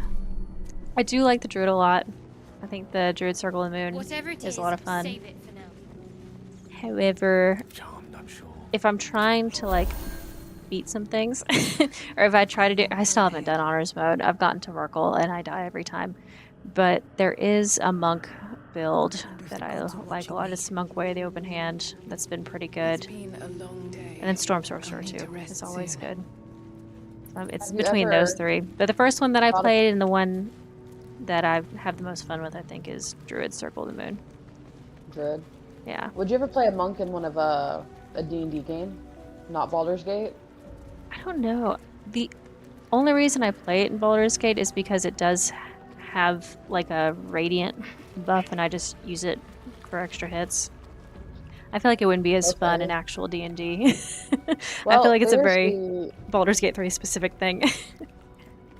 I do like the druid a lot. I think the druid circle of the moon Whatever it is a lot of fun. save it for now. However, Charmed, I'm sure. if I'm trying to like beat some things, or if I try to do, I still haven't done honors mode. I've gotten to Merkle and I die every time. But there is a monk build that I like a lot. It's Monk Way of the Open Hand. That's been pretty good. been a long day. And then Storm Sorcerer I'll need too. to rest It's always soon. good. It's Have you between those ever three. But the first one that I thought of- played and the one that I have the most fun with, I think, is Druid Circle of the Moon. Druid. Yeah. Would you ever play a monk in one of a D&D game? Not Baldur's Gate? I don't know. The only reason I play it in Baldur's Gate is because it does have like a radiant buff, and I just use it for extra hits. I feel like it wouldn't be as fun in Okay. actual D&D. I Well, feel like it's a there's very the- Baldur's Gate 3 specific thing.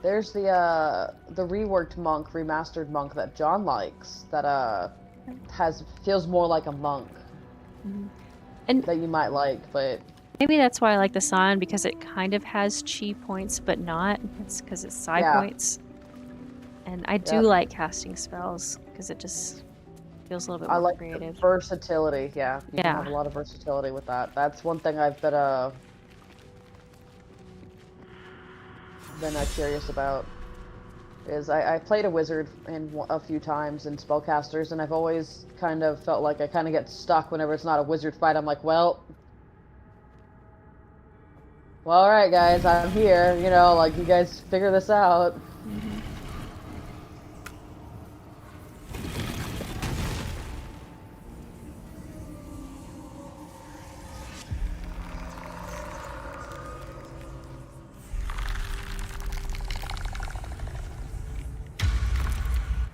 There's the reworked monk, remastered monk that John likes that feels more like a monk And that you might like, but maybe that's why I like the Scion, because it kind of has chi points, but not. It's because it's psi Yeah. points. And I do Yep. like casting spells because it just feels a little bit I more like creative. the versatility. Yeah, you can Yeah. have a lot of versatility with that. That's one thing I've been curious about. Is I played a wizard a few times in spellcasters, and I've always kind of felt like I kind of get stuck whenever it's not a wizard fight. I'm like, well, all right, guys, I'm here. You know, like you guys figure this out.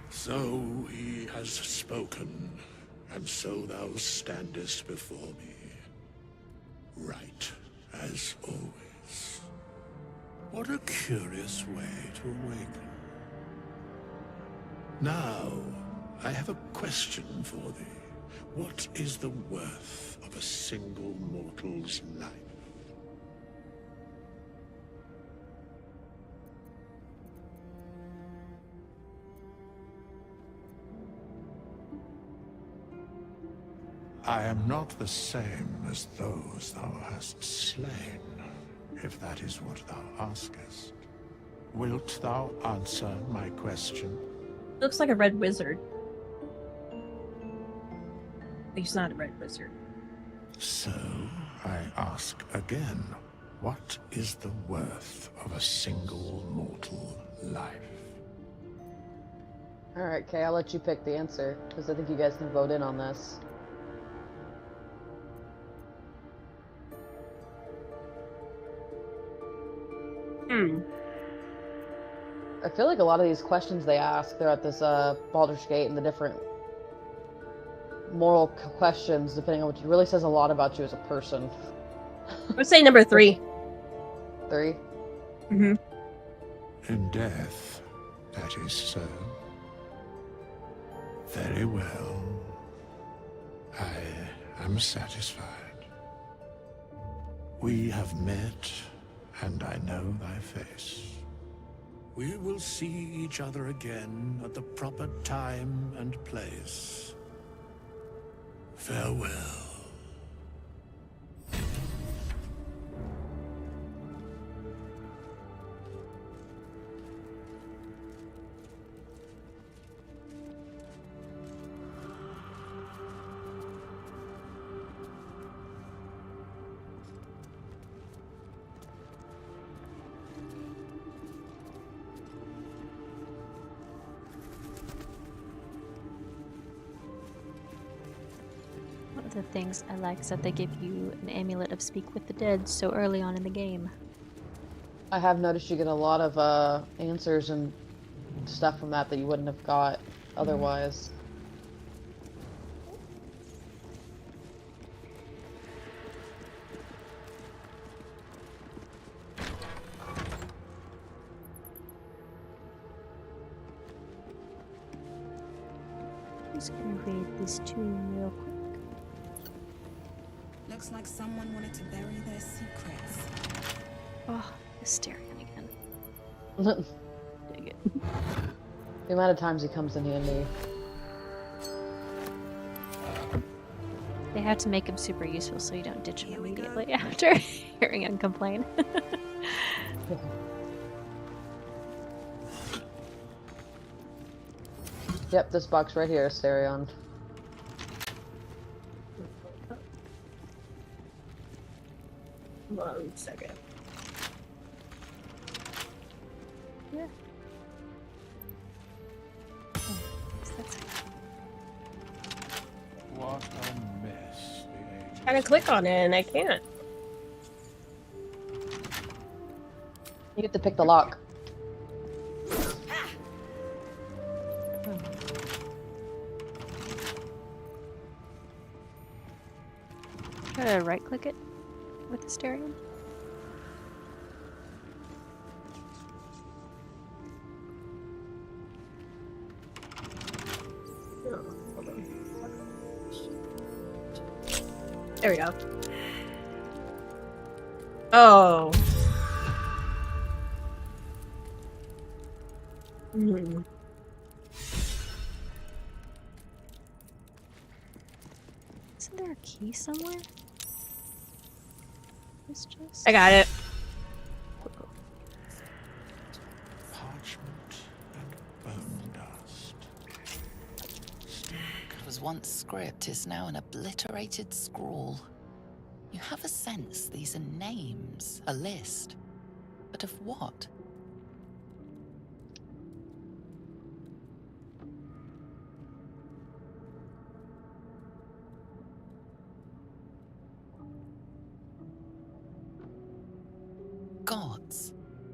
So he has spoken, and so thou standest before me, right as always. What a curious way to awaken. Now, I have a question for thee. What is the worth of a single mortal's life? I am not the same as those thou hast slain, if that is what thou askest. Wilt thou answer my question? Looks like a red wizard. He's not a red wizard. So, I ask again, what is the worth of a single mortal life? All right, Kay, I'll let you pick the answer because I think you guys can vote in on this. I feel like a lot of these questions they ask, they're at this Baldur's Gate and the different moral questions, depending on what you really says a lot about you as a person. I would say number 3. 3. Mm-hmm. In death, that is so. Very well. I am satisfied. We have met, and I know thy face. We will see each other again at the proper time and place. Farewell. of the things I like is that they give you an amulet of Speak with the Dead so early on in the game. I have noticed you get a lot of answers and stuff from that you wouldn't have got otherwise. I'm just gonna read this tune real quick. Looks like someone wanted to bury their secrets. Oh, Hysterion again. The Dig it. amount of times he comes in handy. They have to make him super useful so you don't ditch him immediately after hearing him complain. Yep, this box right here is Hysterion. One second. Yeah. Oh, that's it. What a mess the age. Trying to click on it and I can't. You get to pick the lock. Try to right click it with Hysterion. There we go. Oh. Hmm. Isn't there a key somewhere? It's just... I got it. Parchment and bone dust. What was once script is now an obliterated scrawl. You have a sense these are names, a list. But of what? Gods.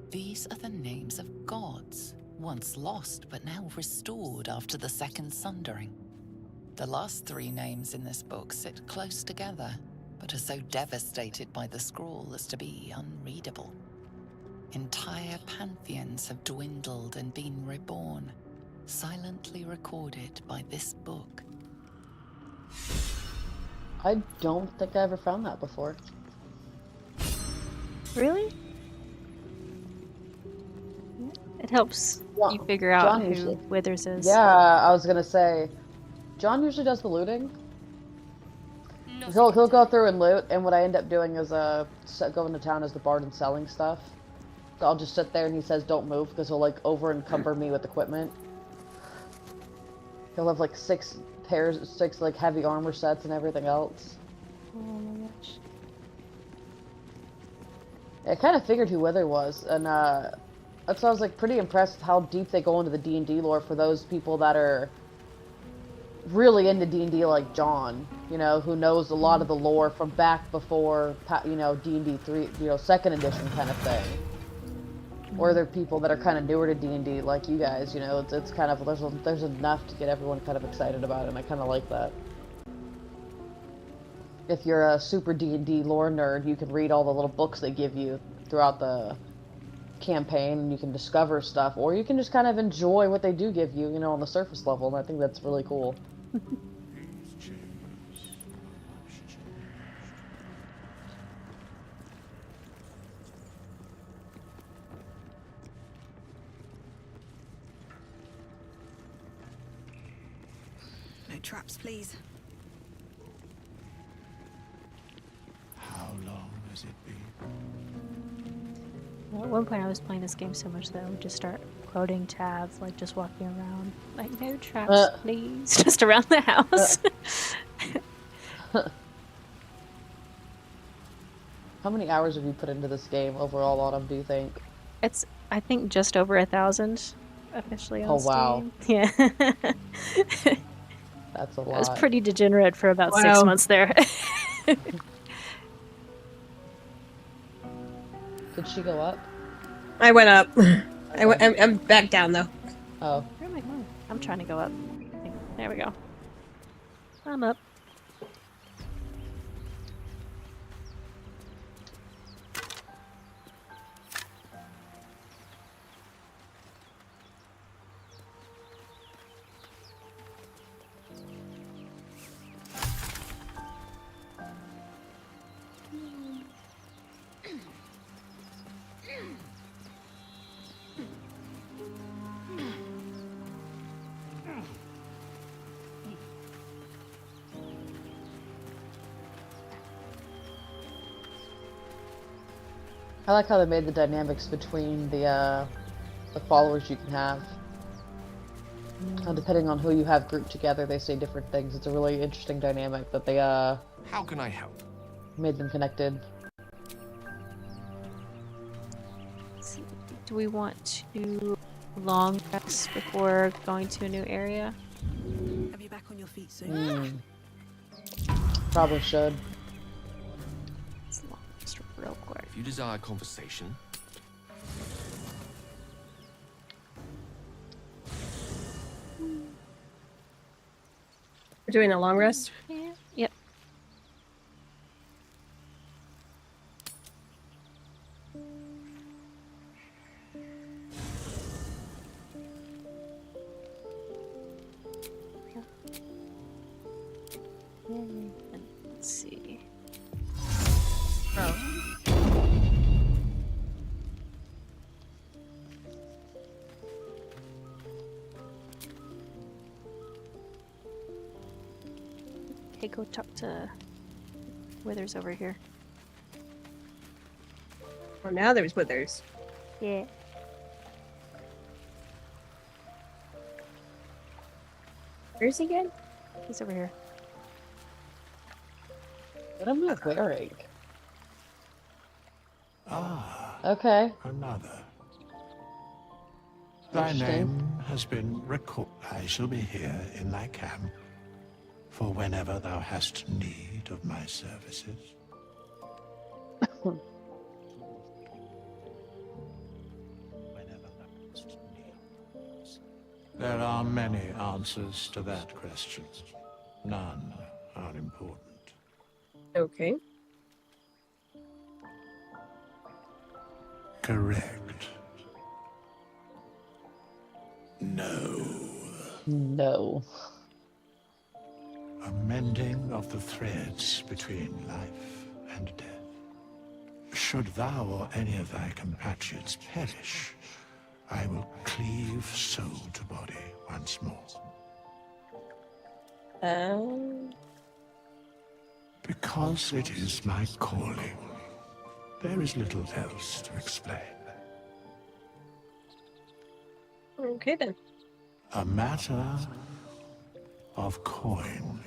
These are the names of gods, once lost but now restored after the Second Sundering. The last three names in this book sit close together, but are so devastated by the scrawl as to be unreadable. Entire pantheons have dwindled and been reborn, silently recorded by this book. I don't think I ever found that before. Really? It helps John- you figure out John who usually- Withers is. Yeah, I was gonna say, John usually does the looting. He'll go through and loot, and what I end up doing is going to town as the bard and selling stuff. So I'll just sit there and he says don't move because he'll like over encumber me with equipment. He'll have like six like heavy armor sets and everything else. Oh my gosh. I kind of figured who Wither was, and that's why I was like pretty impressed with how deep they go into the D&D lore for those people that are really into D&D like John, you know, who knows a lot of the lore from back before, you know, D&D 3, you know, 2nd edition kind of thing. Or they're people that are kind of newer to D&D like you guys, you know, it's kind of, there's enough to get everyone kind of excited about it, and I kind of like that. If you're a super D&D lore nerd, you can read all the little books they give you throughout the campaign, and you can discover stuff, or you can just kind of enjoy what they do give you, you know, on the surface level, and I think that's really cool. No traps, please. How long has it been? Well, at one point I was playing this game so much that I would just start quoting tabs, like just walking around, like no traps, please, just around the house. How many hours have you put into this game overall, Autumn, do you think? It's, I think, just over 1,000 officially on Oh, wow. Steam. Yeah. That's a lot. I was pretty degenerate for about Wow. 6 months there. Did she go up? I went up. I'm back down though. Oh. Where am I going? I'm trying to go up. There we go. I'm up. I like how they made the dynamics between the followers you can have. Depending on who you have grouped together, they say different things. It's a really interesting dynamic that they How can I help? made them connected. Do we want to long rest before going to a new area? Have you back on your feet soon? Probably should. Let's long rest real quick. If you desire conversation, We're doing a long rest. Yeah. Yep. Let's see. Okay, go talk to Withers over here. Oh, now there's Withers. Yeah. Where's he again? He's over here. What am I wearing? Ah, Okay. another. Thy Interesting. name has been recorded. I shall be here in thy camp for whenever thou hast need of my services. Whenever thou hast need. There are many answers to that question. None are important. Okay. Correct. No. No. A mending of the threads between life and death. Should thou or any of thy compatriots perish, I will cleave soul to body once more. Because it is my calling. There is little else to explain. Okay then. A matter of coin.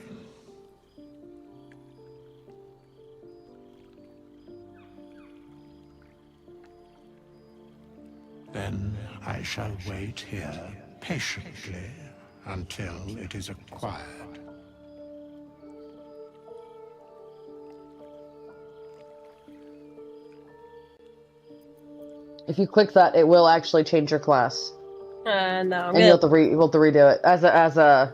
Then I shall wait here patiently until it is acquired. If you click that, it will actually change your class, No, I'm and you'll have to redo it as a.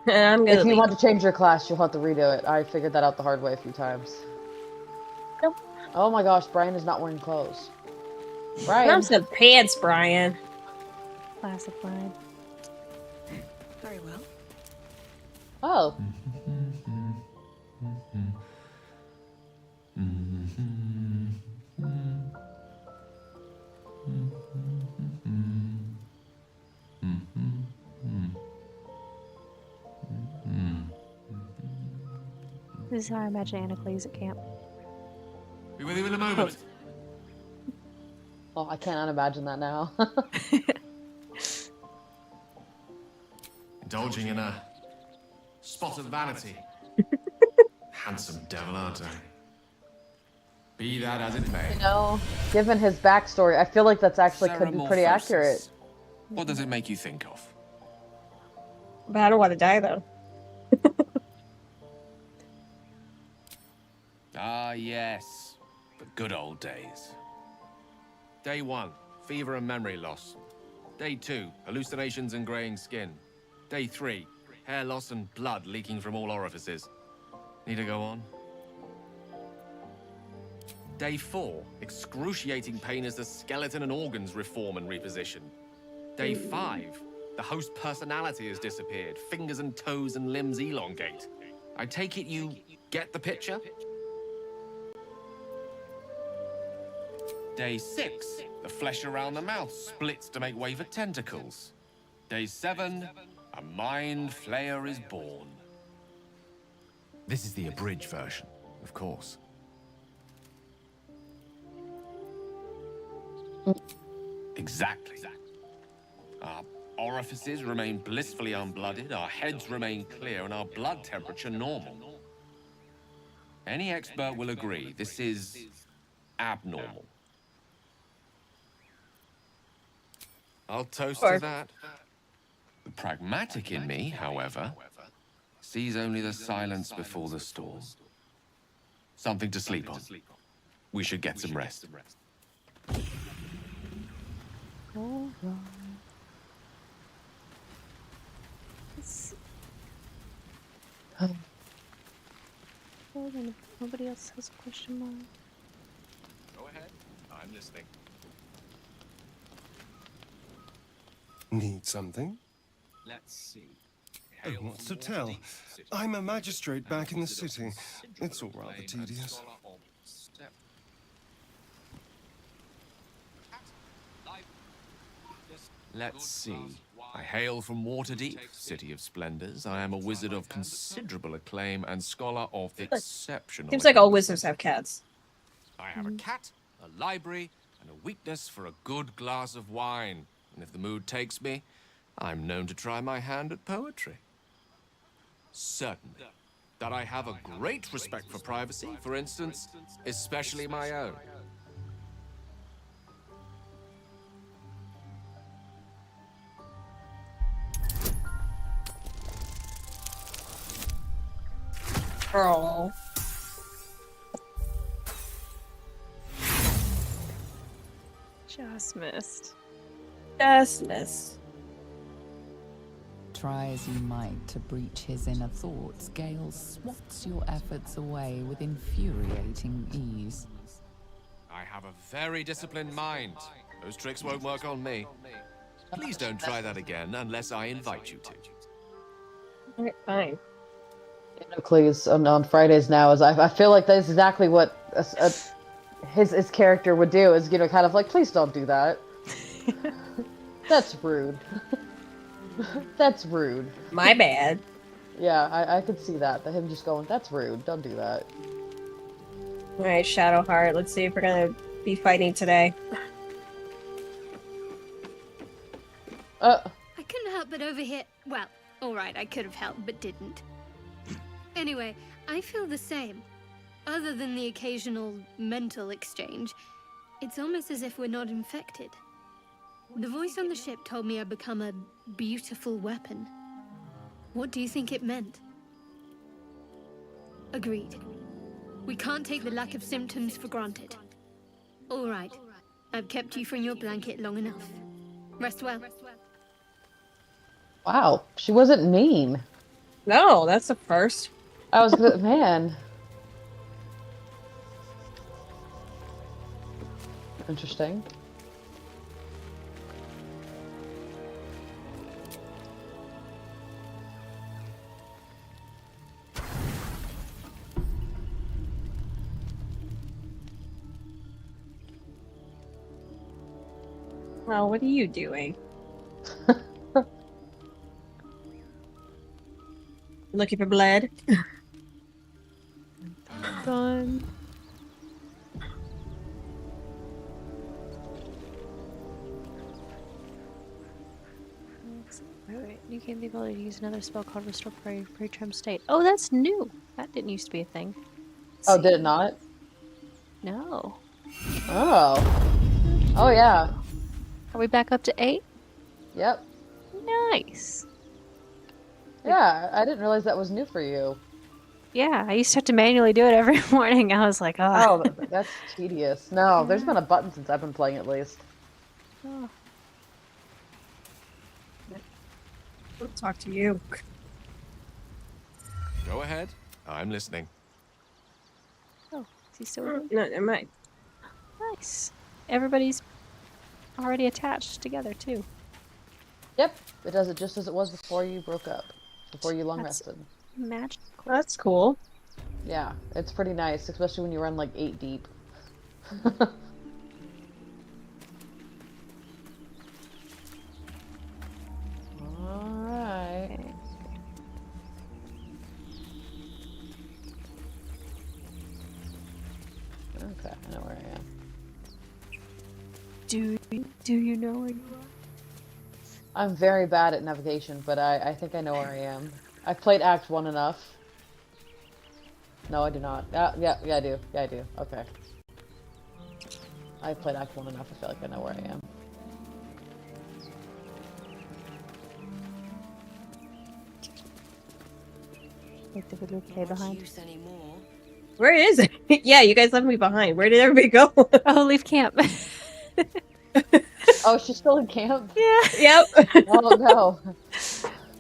I'm gonna If you leave. want to change your class, you'll have to redo it. I figured that out the hard way a few times. Nope. Oh my gosh, Brian is not wearing clothes. Put Brian. on some pants, Brian. Classic line. Very well. Oh. This is how I imagine Anna plays at camp. be with you in a moment. Oh, I can't unimagine that now. Indulging in a spot of vanity. Handsome devil, aren't I? Be that as it may. You know, given his backstory, I feel like that's actually could be pretty accurate. What does it make you think of? But I don't want to die, though. Ah, yes. The good old days. Day 1, fever and memory loss. Day 2, hallucinations and graying skin. Day 3, hair loss and blood leaking from all orifices. Need to go on? Day 4, excruciating pain as the skeleton and organs reform and reposition. Day 5, the host personality has disappeared. Fingers and toes and limbs elongate. I take it you get the picture? Day 6, the flesh around the mouth splits to make way for tentacles. Day 7, a mind flayer is born. This is the abridged version, of course. Exactly. Our orifices remain blissfully unblooded, our heads remain clear, and our blood temperature normal. Any expert will agree this is abnormal. I'll toast to that. The pragmatic in me, however, sees only the silence before the storm. Something to sleep on. We should get some rest. All right. Nobody else has a question mark. Go ahead. I'm listening. Need something? Let's see. Oh, what's to tell? I'm a magistrate back in the city. It's all rather tedious. Let's see. I hail from Waterdeep, city of splendors. I am a wizard of considerable acclaim and scholar of exceptional. Seems like all wizards have cats. I have a cat, a library, and a weakness for a good glass of wine. And if the mood takes me, I'm known to try my hand at poetry. Certainly. That I have a great respect for privacy, for instance, especially my own. Oh. Just missed. Just missed. Try as you might to breach his inner thoughts, Gale swats your efforts away with infuriating ease. I have a very disciplined mind. Those tricks won't work on me. Please don't try that again unless I invite you to. Alright, fine. Please on Fridays now is I feel like that's exactly what his character would do is kind of like, please don't do that. That's rude. That's rude. My bad. Yeah, I could see that him just going, that's rude, don't do that. Alright, Shadowheart, let's see if we're gonna be fighting today. I couldn't help but overhear. Well, alright, I could have helped but didn't. Anyway, I feel the same. Other than the occasional mental exchange, it's almost as if we're not infected. The voice on the ship told me I'd become a beautiful weapon. What do you think it meant? Agreed. We can't take the lack of symptoms for granted. All right. I've kept you from your blanket long enough. Rest well. Wow, she wasn't mean. No, that's the first. I was good, man. Interesting. Well, what are you doing? Looking for blood? Done. Wait. You gain the ability to use another spell called Restore Pre-Trim State. Oh, that's new. That didn't used to be a thing. Oh, did it not? No. Oh. Oh, yeah. Are we back up to 8? Yep. Nice. Yeah, I didn't realize that was new for you. Yeah, I used to have to manually do it every morning. I was like, oh. Oh, that's tedious. No, there's been a button since I've been playing at least. Oh. I'll talk to you. Go ahead. I'm listening. Oh, is he still with me? No, never mind. Nice. Everybody's already attached together, too. Yep, it does it just as it was before you broke up. Before you long That's rested. magical. That's cool. Yeah, it's pretty nice, especially when you run like 8 deep. Alright. Okay, I know where I am. Do you know where you are? I'm very bad at navigation, but I think I know where I am. I've played Act 1 enough. No, I do not. Yeah, I do. Yeah, I do. Okay. I've played Act 1 enough, I feel like I know where I am. Like the little K behind. Where is it? Yeah, you guys left me behind. Where did everybody go? Oh, leave camp. Oh, she's still in camp? Yeah. Yep. Oh, no.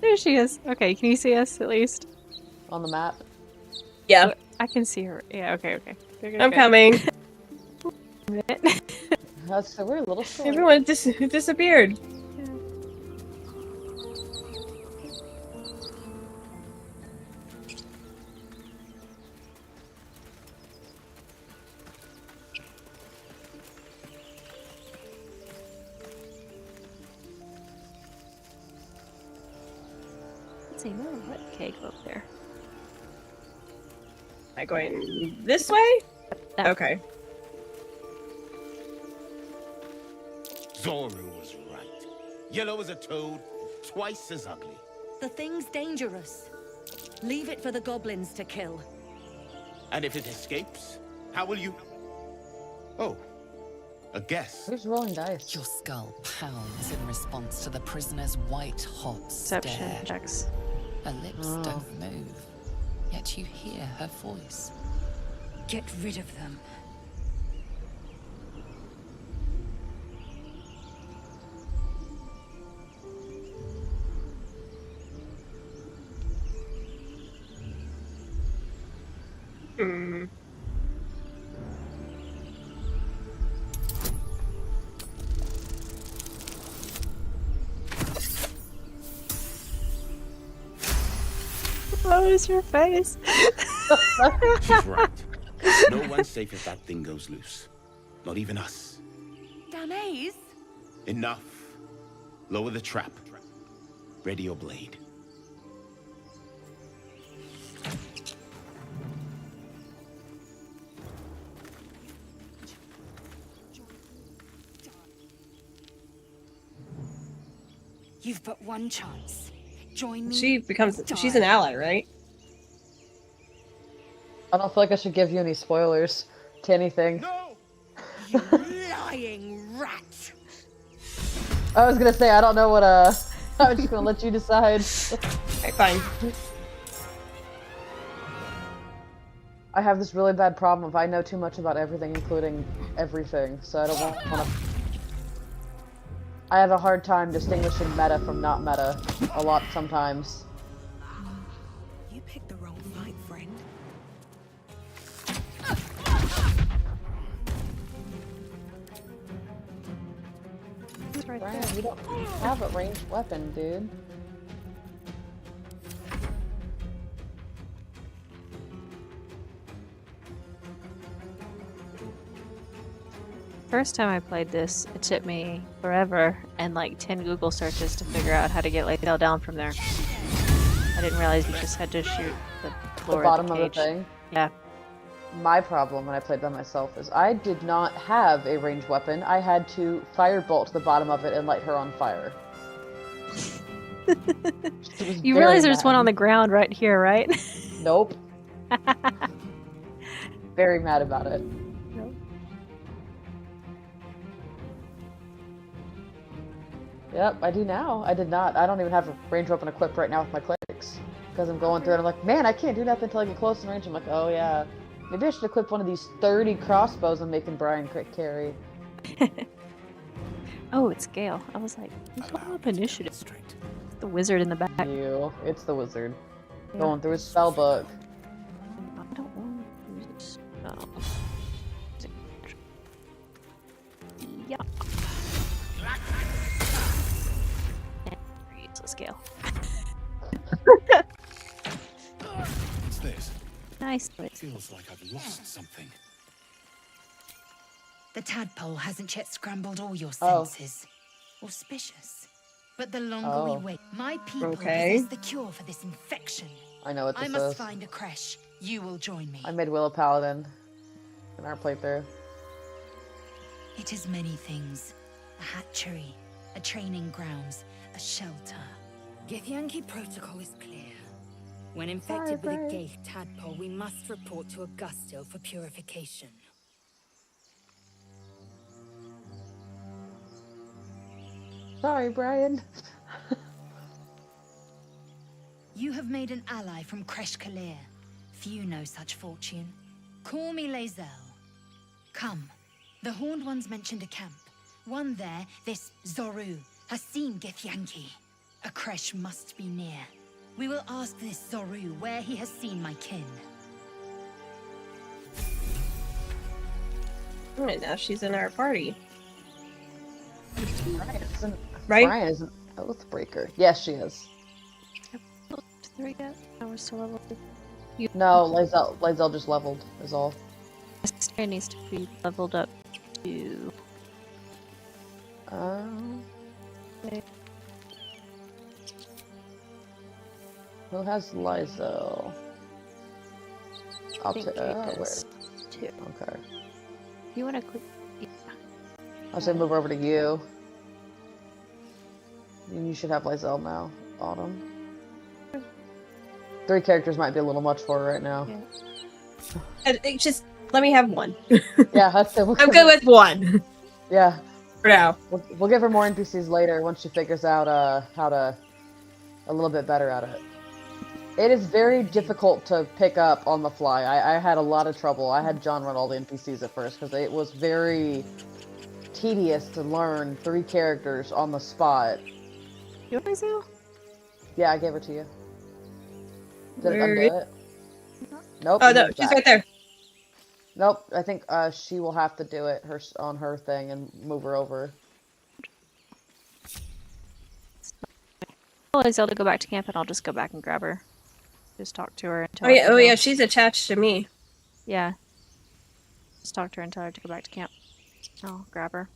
There she is. Okay, can you see us at least? On the map? Yeah. I can see her. Yeah, okay. I'm coming. That's so we're a little short. Everyone disappeared. Let's see, no, let K go up there. Am I going this way? That Okay. Zoru was right. Yellow as a toad, twice as ugly. The thing's dangerous. Leave it for the goblins to kill. And if it escapes, how will you... Oh, a guess. Who's rolling dice? Your skull pounds in response to the prisoner's white-hot Perception stare. checks. Her lips don't move, yet you hear her voice. Get rid of them. Hmm. Close your face. She's right. No one's safe if that thing goes loose. Not even us. Danais? Enough. Lower the trap. Ready your blade. You've but one chance. Join me. She's an ally, right? I don't feel like I should give you any spoilers to anything. No! You lying rat! I was gonna say, I don't know what, I'm just gonna let you decide. Okay, fine. I have this really bad problem of I know too much about everything, including everything, so I don't want to... I have a hard time distinguishing meta from not meta, a lot sometimes. You picked the wrong fight, friend. It's right Brian, there. you don't have a ranged weapon, dude. First time I played this, it took me forever and like 10 Google searches to figure out how to get Laydale down from there. I didn't realize you just had to shoot the floor bottom of the of the thing? Yeah. My problem when I played by myself is I did not have a ranged weapon. I had to firebolt to the bottom of it and light her on fire. You realize there's one on the ground right here, right? Nope. Very mad about it. Nope. Yep, I do now. I did not. I don't even have a range weapon equipped right now with my clerics. Because I'm going through it, I'm like, man, I can't do nothing until I get close in range. I'm like, oh yeah. Maybe I should equip one of these 30 crossbows I'm making Brian carry. Oh, it's Gale. I was like, who's pulling up initiative? The wizard in the back. It's the wizard. Yeah. Going through his spell book. I don't want to use spell. Yeah. Useless Gale. What's this? Nice. Feels like I've lost something. The tadpole hasn't yet scrambled all your senses. Auspicious. But the longer we wait, my people possess the cure for this infection. I know what this I is. must find a creche. You will join me. I made Willow Paladin in our playthrough. It is many things. A hatchery, a training grounds, a shelter. Githyanki protocol is clear. When infected with a Gaith tadpole, we must report to Augusto for purification. Sorry, Brian. You have made an ally from Kresh Kalir. Few know such fortune. Call me Lae'zel. Come. The Horned Ones mentioned a camp. One there, this Zoru, has seen Githyanki. A Kresh must be near. We will ask this Zoru where he has seen my kin. Alright, now she's in our party. Brian is an Oathbreaker. Yes, she is. There we go. Now we're still level 2. No, Lae'zel just leveled, is all. It needs to be leveled up to... Okay. Who has Lae'zel? I think Kate where? does, too. Okay. You want to quick... Yeah. I'll say move over to you. You should have Lae'zel now, Autumn. 3 characters might be a little much for her right now. Yeah. Just let me have one. Yeah, that's it. I'm good with one. Yeah. For now. We'll give her more NPCs later once she figures out how to a little bit better at it. It is very difficult to pick up on the fly. I had a lot of trouble. I had John run all the NPCs at first because it was very tedious to learn 3 characters on the spot. You want Lae'zel? Yeah, I gave her to you. Did it Where undo it? Nope. Oh no, she's right there. Nope. I think she will have to do it on her thing and move her over. I'll Lae'zel to go back to camp and I'll just go back and grab her. Just talk to her until Oh yeah, she's attached to me. Yeah. Just talk to her and tell her to go back to camp. I'll grab her.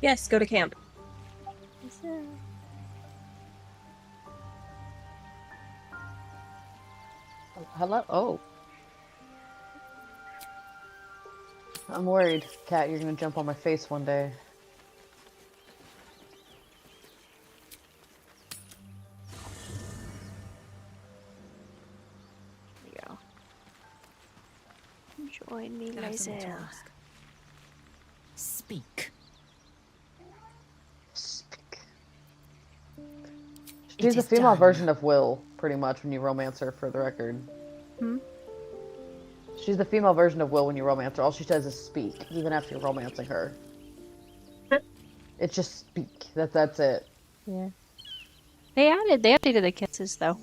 Yes, go to camp. Hello? Oh. I'm worried, Kat, you're gonna jump on my face one day. There you go. Join me, Lae'zel. Speak. She's the female version of Will, pretty much, when you romance her, for the record. Hmm? She's the female version of Will when you romance her. All she says is speak, even after you're romancing her. It's just speak. That's it. Yeah. They updated the kisses, though.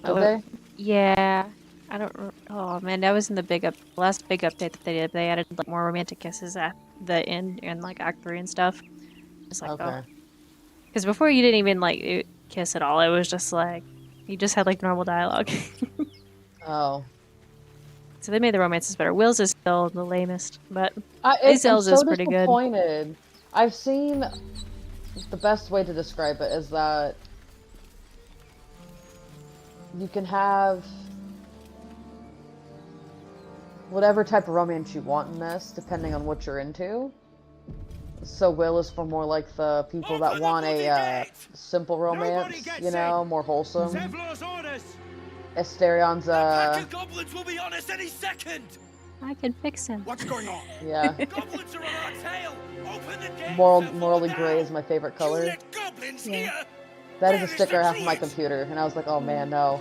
Did they? Yeah. I don't... Oh, man, that was in the last big update that they did. They added like more romantic kisses at the end and like Act 3 and stuff. It's like, okay. Because before you didn't even kiss at all. It was just like you just had like normal dialogue. Oh. So they made the romances better. Will's is still the lamest, but Lae'zel's is pretty good. Disappointed. I've seen the best way to describe it is that you can have whatever type of romance you want in this, depending on what you're into. So Will is for more like the people that want a simple romance, you know, more wholesome. Asterion Goblins will be on us any second. I can fix him. What's going on? Yeah. Goblins are on our tail. Open the gate. Morally gray is my favorite color. Goblins here. That is a sticker I have on my computer, and I was like, oh man, no.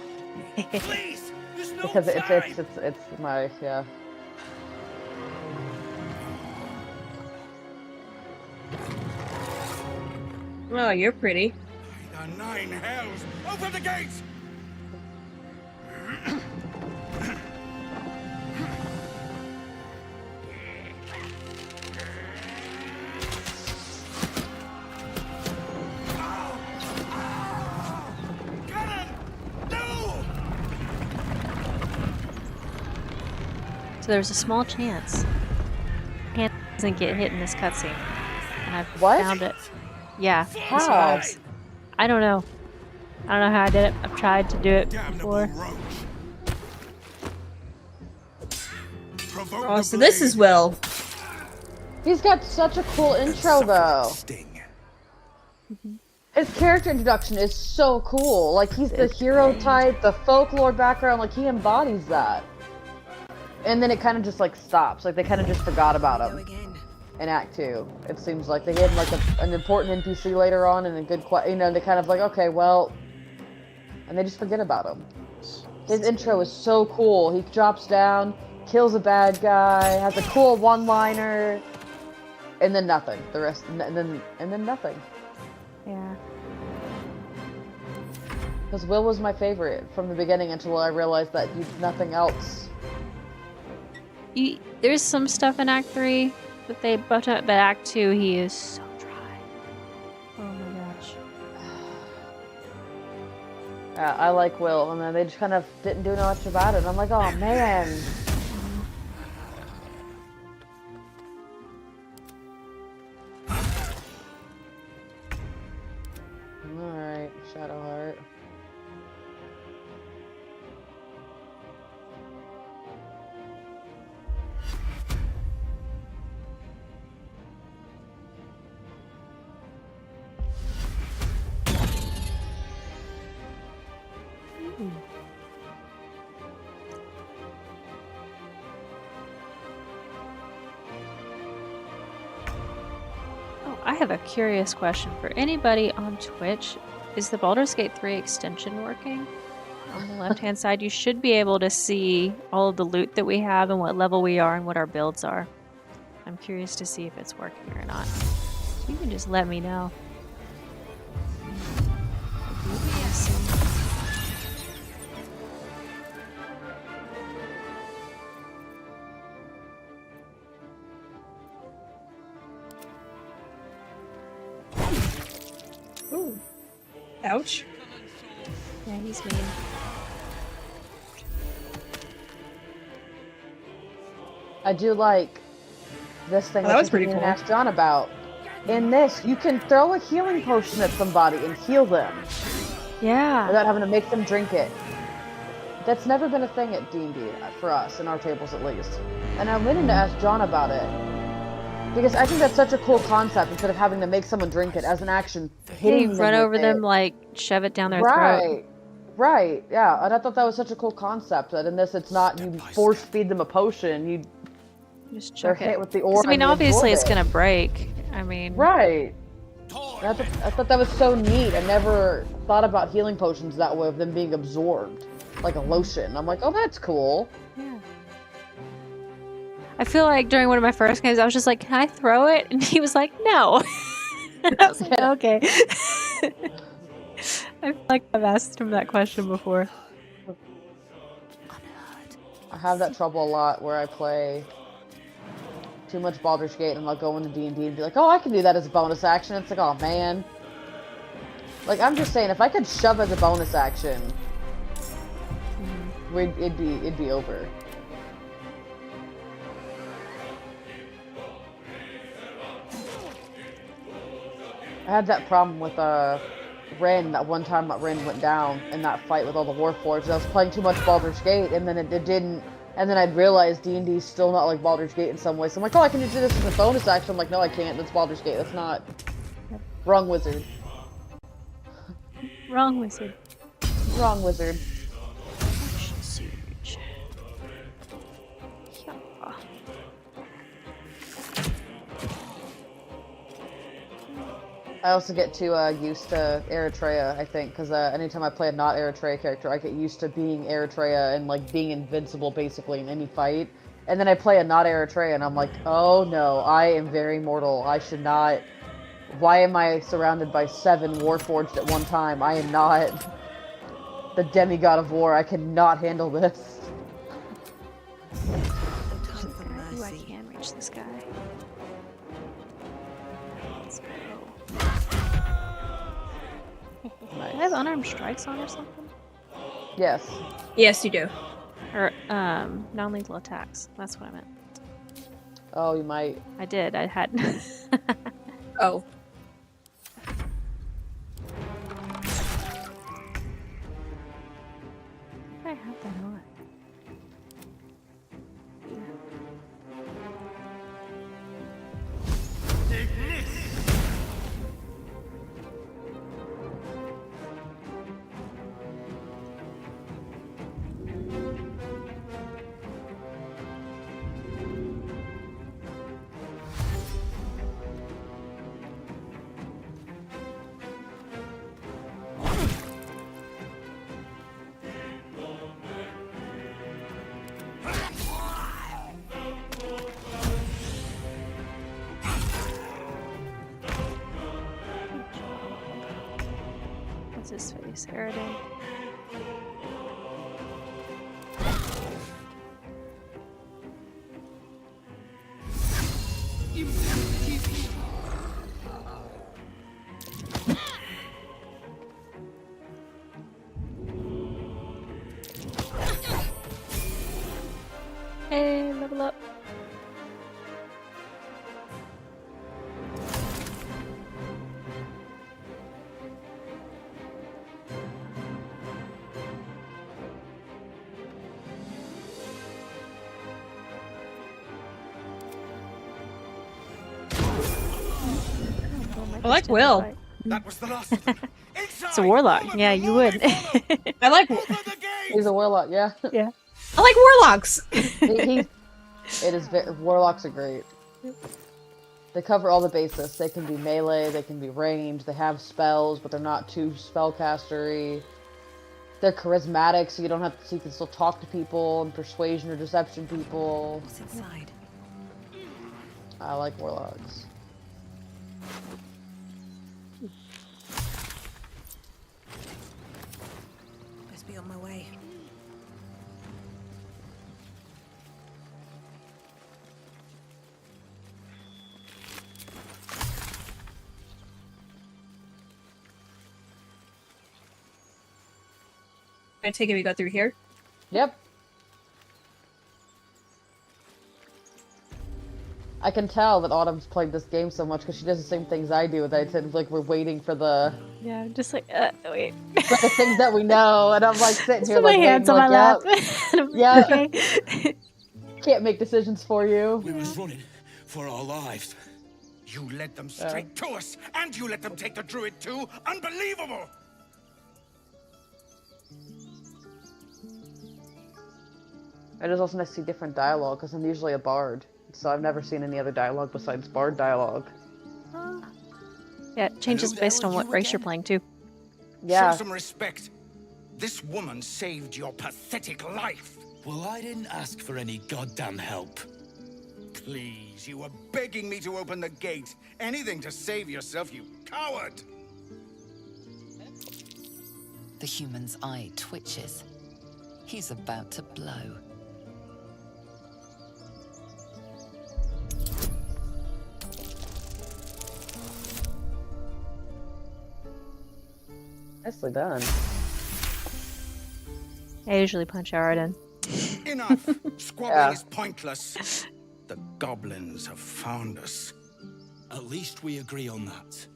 Please, there's no Because time. it's my yeah. Oh, you're pretty. The nine hells! Open the gates! So there's a small chance Hand doesn't get hit in this cutscene, and I've found it. Yeah. How? I don't know. I don't know how I did it. I've tried to do it before. Oh, so this is Will. He's got such a cool intro, though. His character introduction is so cool. Like, he's the hero type, the folklore background, like, he embodies that. And then it kind of just, like, stops. Like, they kind of just forgot about him in Act 2. It seems like they gave him, like, an important NPC later on and a good, you know, they kind of like, okay, well... And they just forget about him. His intro is so cool. He drops down, kills a bad guy, has a cool one-liner, and then nothing. The rest, and then nothing. Yeah. Because Will was my favorite from the beginning until I realized that nothing else. There's some stuff in Act 3 that they butt up, but Act 2 he is so dry. Oh my gosh. Yeah, I like Will, and then they just kind of didn't do much about it. I'm like, oh man. Alright, Shadowheart. I have a curious question for anybody on Twitch. Is the Baldur's Gate 3 extension working? On the left-hand side, you should be able to see all of the loot that we have and what level we are and what our builds are. I'm curious to see if it's working or not. You can just let me know. Ooh. Ouch. Yeah, he's mean. I do like this thing that was pretty you cool. asked John about. In this, you can throw a healing potion at somebody and heal them. Yeah. Without having to make them drink it. That's never been a thing at D&D, for us, in our tables at least. And I went in to ask John about it. Because I think that's such a cool concept, instead of having to make someone drink it as an action. Hitting run over them, like, shove it down their throat. Right, yeah. And I thought that was such a cool concept, that in this it's not you force feed them a potion, you just they're chuck it. hit with the aura. I mean, obviously it's gonna break. I mean... Right. I thought that was so neat. I never thought about healing potions that way, of them being absorbed. Like a lotion. I'm like, oh, that's cool. Yeah. I feel like during one of my first games, I was just like, can I throw it? And he was like, no. And I was like, okay. I feel like I've asked him that question before. I have that trouble a lot where I play too much Baldur's Gate and I'll go into D&D and be like, oh, I can do that as a bonus action. It's like, oh, man. Like, I'm just saying, if I could shove as a bonus action, it'd be over. I had that problem with Ren, that one time that Ren went down in that fight with all the Warforged. I was playing too much Baldur's Gate, and then it didn't And then I'd realize D&D's still not like Baldur's Gate in some way. So I'm like, oh, I can do this as a bonus action. I'm like, no, I can't. That's Baldur's Gate. That's not. Wrong wizard. Wrong wizard. Wrong wizard. Siege. Yeah. I also get too used to Eritrea, I think, because anytime I play a not Eritrea character, I get used to being Eritrea and like being invincible basically in any fight. And then I play a not Eritrea and I'm like, oh no, I am very mortal. I should not. Why am I surrounded by 7 Warforged at one time? I am not the demigod of war. I cannot handle this. Ooh, I can reach this guy. Let's go. Nice. Do I have unarmed strikes on or something? Yes. Yes, you do. Or non-lethal attacks. That's what I meant. Oh, you might. I did. I had. Oh. I have that on. What's his face? Aridin. Hey, level up. I like Will. That was the last of them. It's a warlock. Yeah, you would. I like. He's a warlock, yeah. Yeah. I like warlocks. Warlocks are great. They cover all the bases. They can be melee, they can be ranged, they have spells, but they're not too spellcastery. They're charismatic, so you don't have to. So you can still talk to people and persuasion or deception people. What's inside? I like warlocks. Best be on my way. I take it we go through here. Yep. I can tell that Autumn's played this game so much because she does the same things I do. That I said, like, we're waiting for the Yeah, just like, wait. for the things that we know, and I'm like sitting here Put like, my hands on like, my lap. yeah, Okay. Can't make decisions for you. We was running for our lives. You led them straight to us, and you let them take the druid too. Unbelievable! I just also nice to see different dialogue because I'm usually a bard, so I've never seen any other dialogue besides bard dialogue. Yeah, it changes based on what race you're playing too. Yeah. Show some respect. This woman saved your pathetic life. Well, I didn't ask for any goddamn help. Please, you were begging me to open the gate. Anything to save yourself, you coward! The human's eye twitches. He's about to blow. Nicely done. I usually punch Aridin. Enough! Squabbling is pointless. The goblins have found us. At least we agree on that.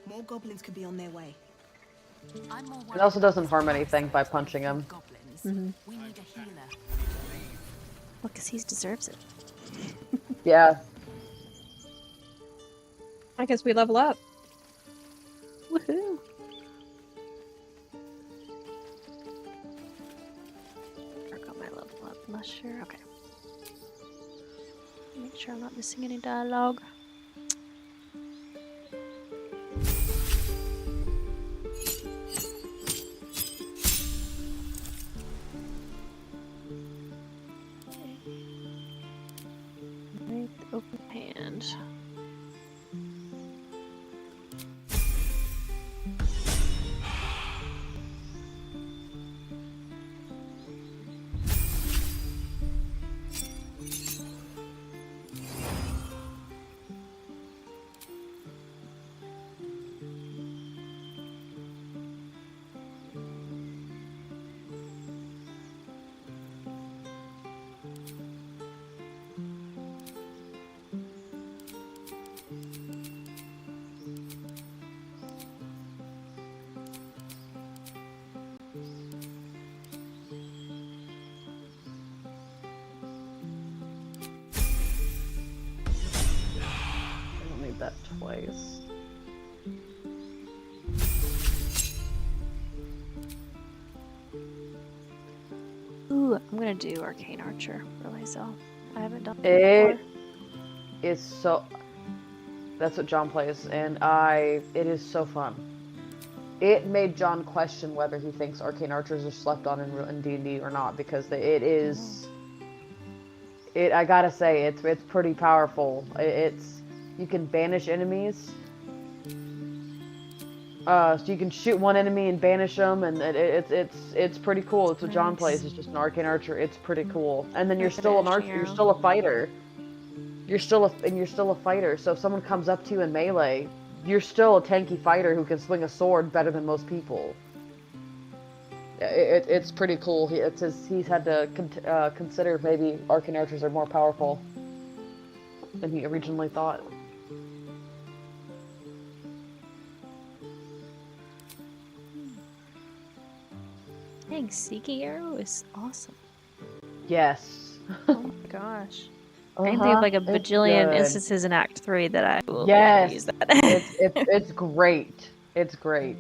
More goblins could be on their way. It also doesn't harm anything by punching him. Mm-hmm. Well, because he deserves it. Yeah. I guess we level up. Woohoo! Forgot my level up. Not sure. Okay. Make sure I'm not missing any dialogue. Right, open hand. I don't need that twice. Ooh, I'm gonna do Arcane Archer for Lae'zel. I haven't done that It before. is so. That's what John plays, and it is so fun. It made John question whether he thinks Arcane Archers are slept on in D&D or not, because it is. I gotta say, it's pretty powerful. You can banish enemies. So you can shoot one enemy and banish them, and it's pretty cool. It's what John plays. It's just an Arcane Archer. It's pretty cool. And then you're still an archer. You're still a fighter. You're still a fighter. So if someone comes up to you in melee, you're still a tanky fighter who can swing a sword better than most people. It's pretty cool. He's had to consider maybe Arcane Archers are more powerful than he originally thought. Dang, Seeking Arrow is awesome. Yes. Oh my gosh. I can think of like a bajillion instances in Act 3 that I will be able to use that. it's great. It's great.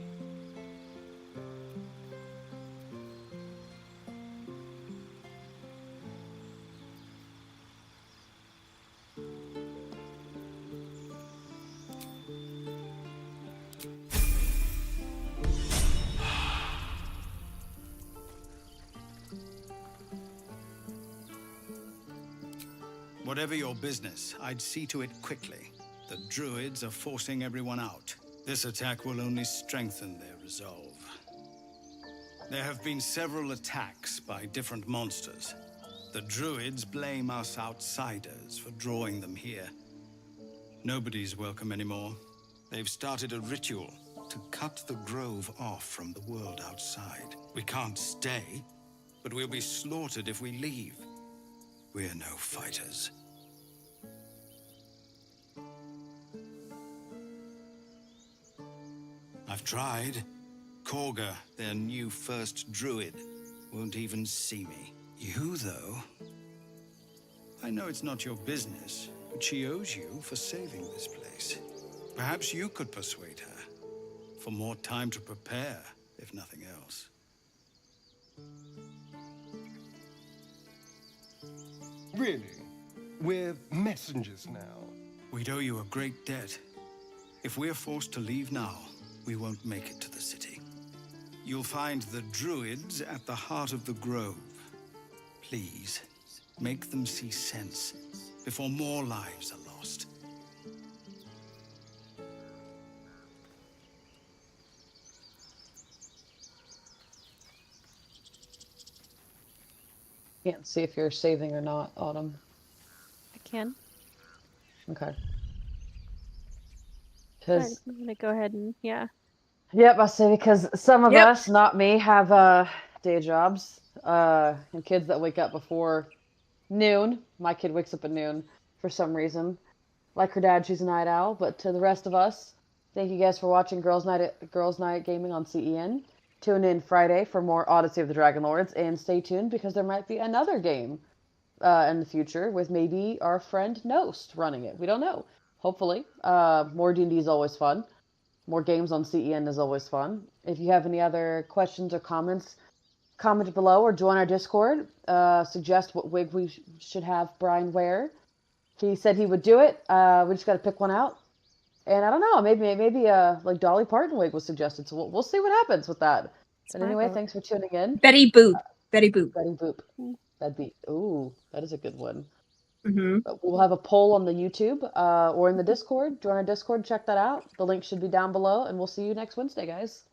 Whatever your business, I'd see to it quickly. The druids are forcing everyone out. This attack will only strengthen their resolve. There have been several attacks by different monsters. The druids blame us outsiders for drawing them here. Nobody's welcome anymore. They've started a ritual to cut the grove off from the world outside. We can't stay, but we'll be slaughtered if we leave. We're no fighters. I've tried. Korga, their new first druid, won't even see me. You, though? I know it's not your business, but she owes you for saving this place. Perhaps you could persuade her. For more time to prepare, if nothing else. Really? We're messengers now. We'd owe you a great debt. If we're forced to leave now, we won't make it to the city. You'll find the druids at the heart of the grove. Please, make them see sense before more lives are lost. Can't see if you're saving or not, Autumn. I can. Okay. I'm gonna go ahead and Yep, I say because some of us, not me, have day jobs and kids that wake up before noon. My kid wakes up at noon for some reason. Like her dad, she's a night owl, but to the rest of us, Thank you guys for watching Girls Night Gaming on CEN. Tune in Friday for more Odyssey of the Dragon Lords, and stay tuned because there might be another game in the future with maybe our friend Nost running it. We don't know. Hopefully. More D&D is always fun. More games on CEN is always fun. If you have any other questions or comments, comment below or join our Discord. Suggest what wig we should have Brian wear. He said he would do it. We just got to pick one out. And I don't know, maybe like Dolly Parton wig was suggested, so we'll see what happens with that. But anyway, thanks for tuning in. Betty Boop. Betty Boop. Betty Boop. That'd be that is a good one. Mm-hmm. But we'll have a poll on the YouTube or in the Discord. Join our Discord, check that out. The link should be down below, and we'll see you next Wednesday, guys.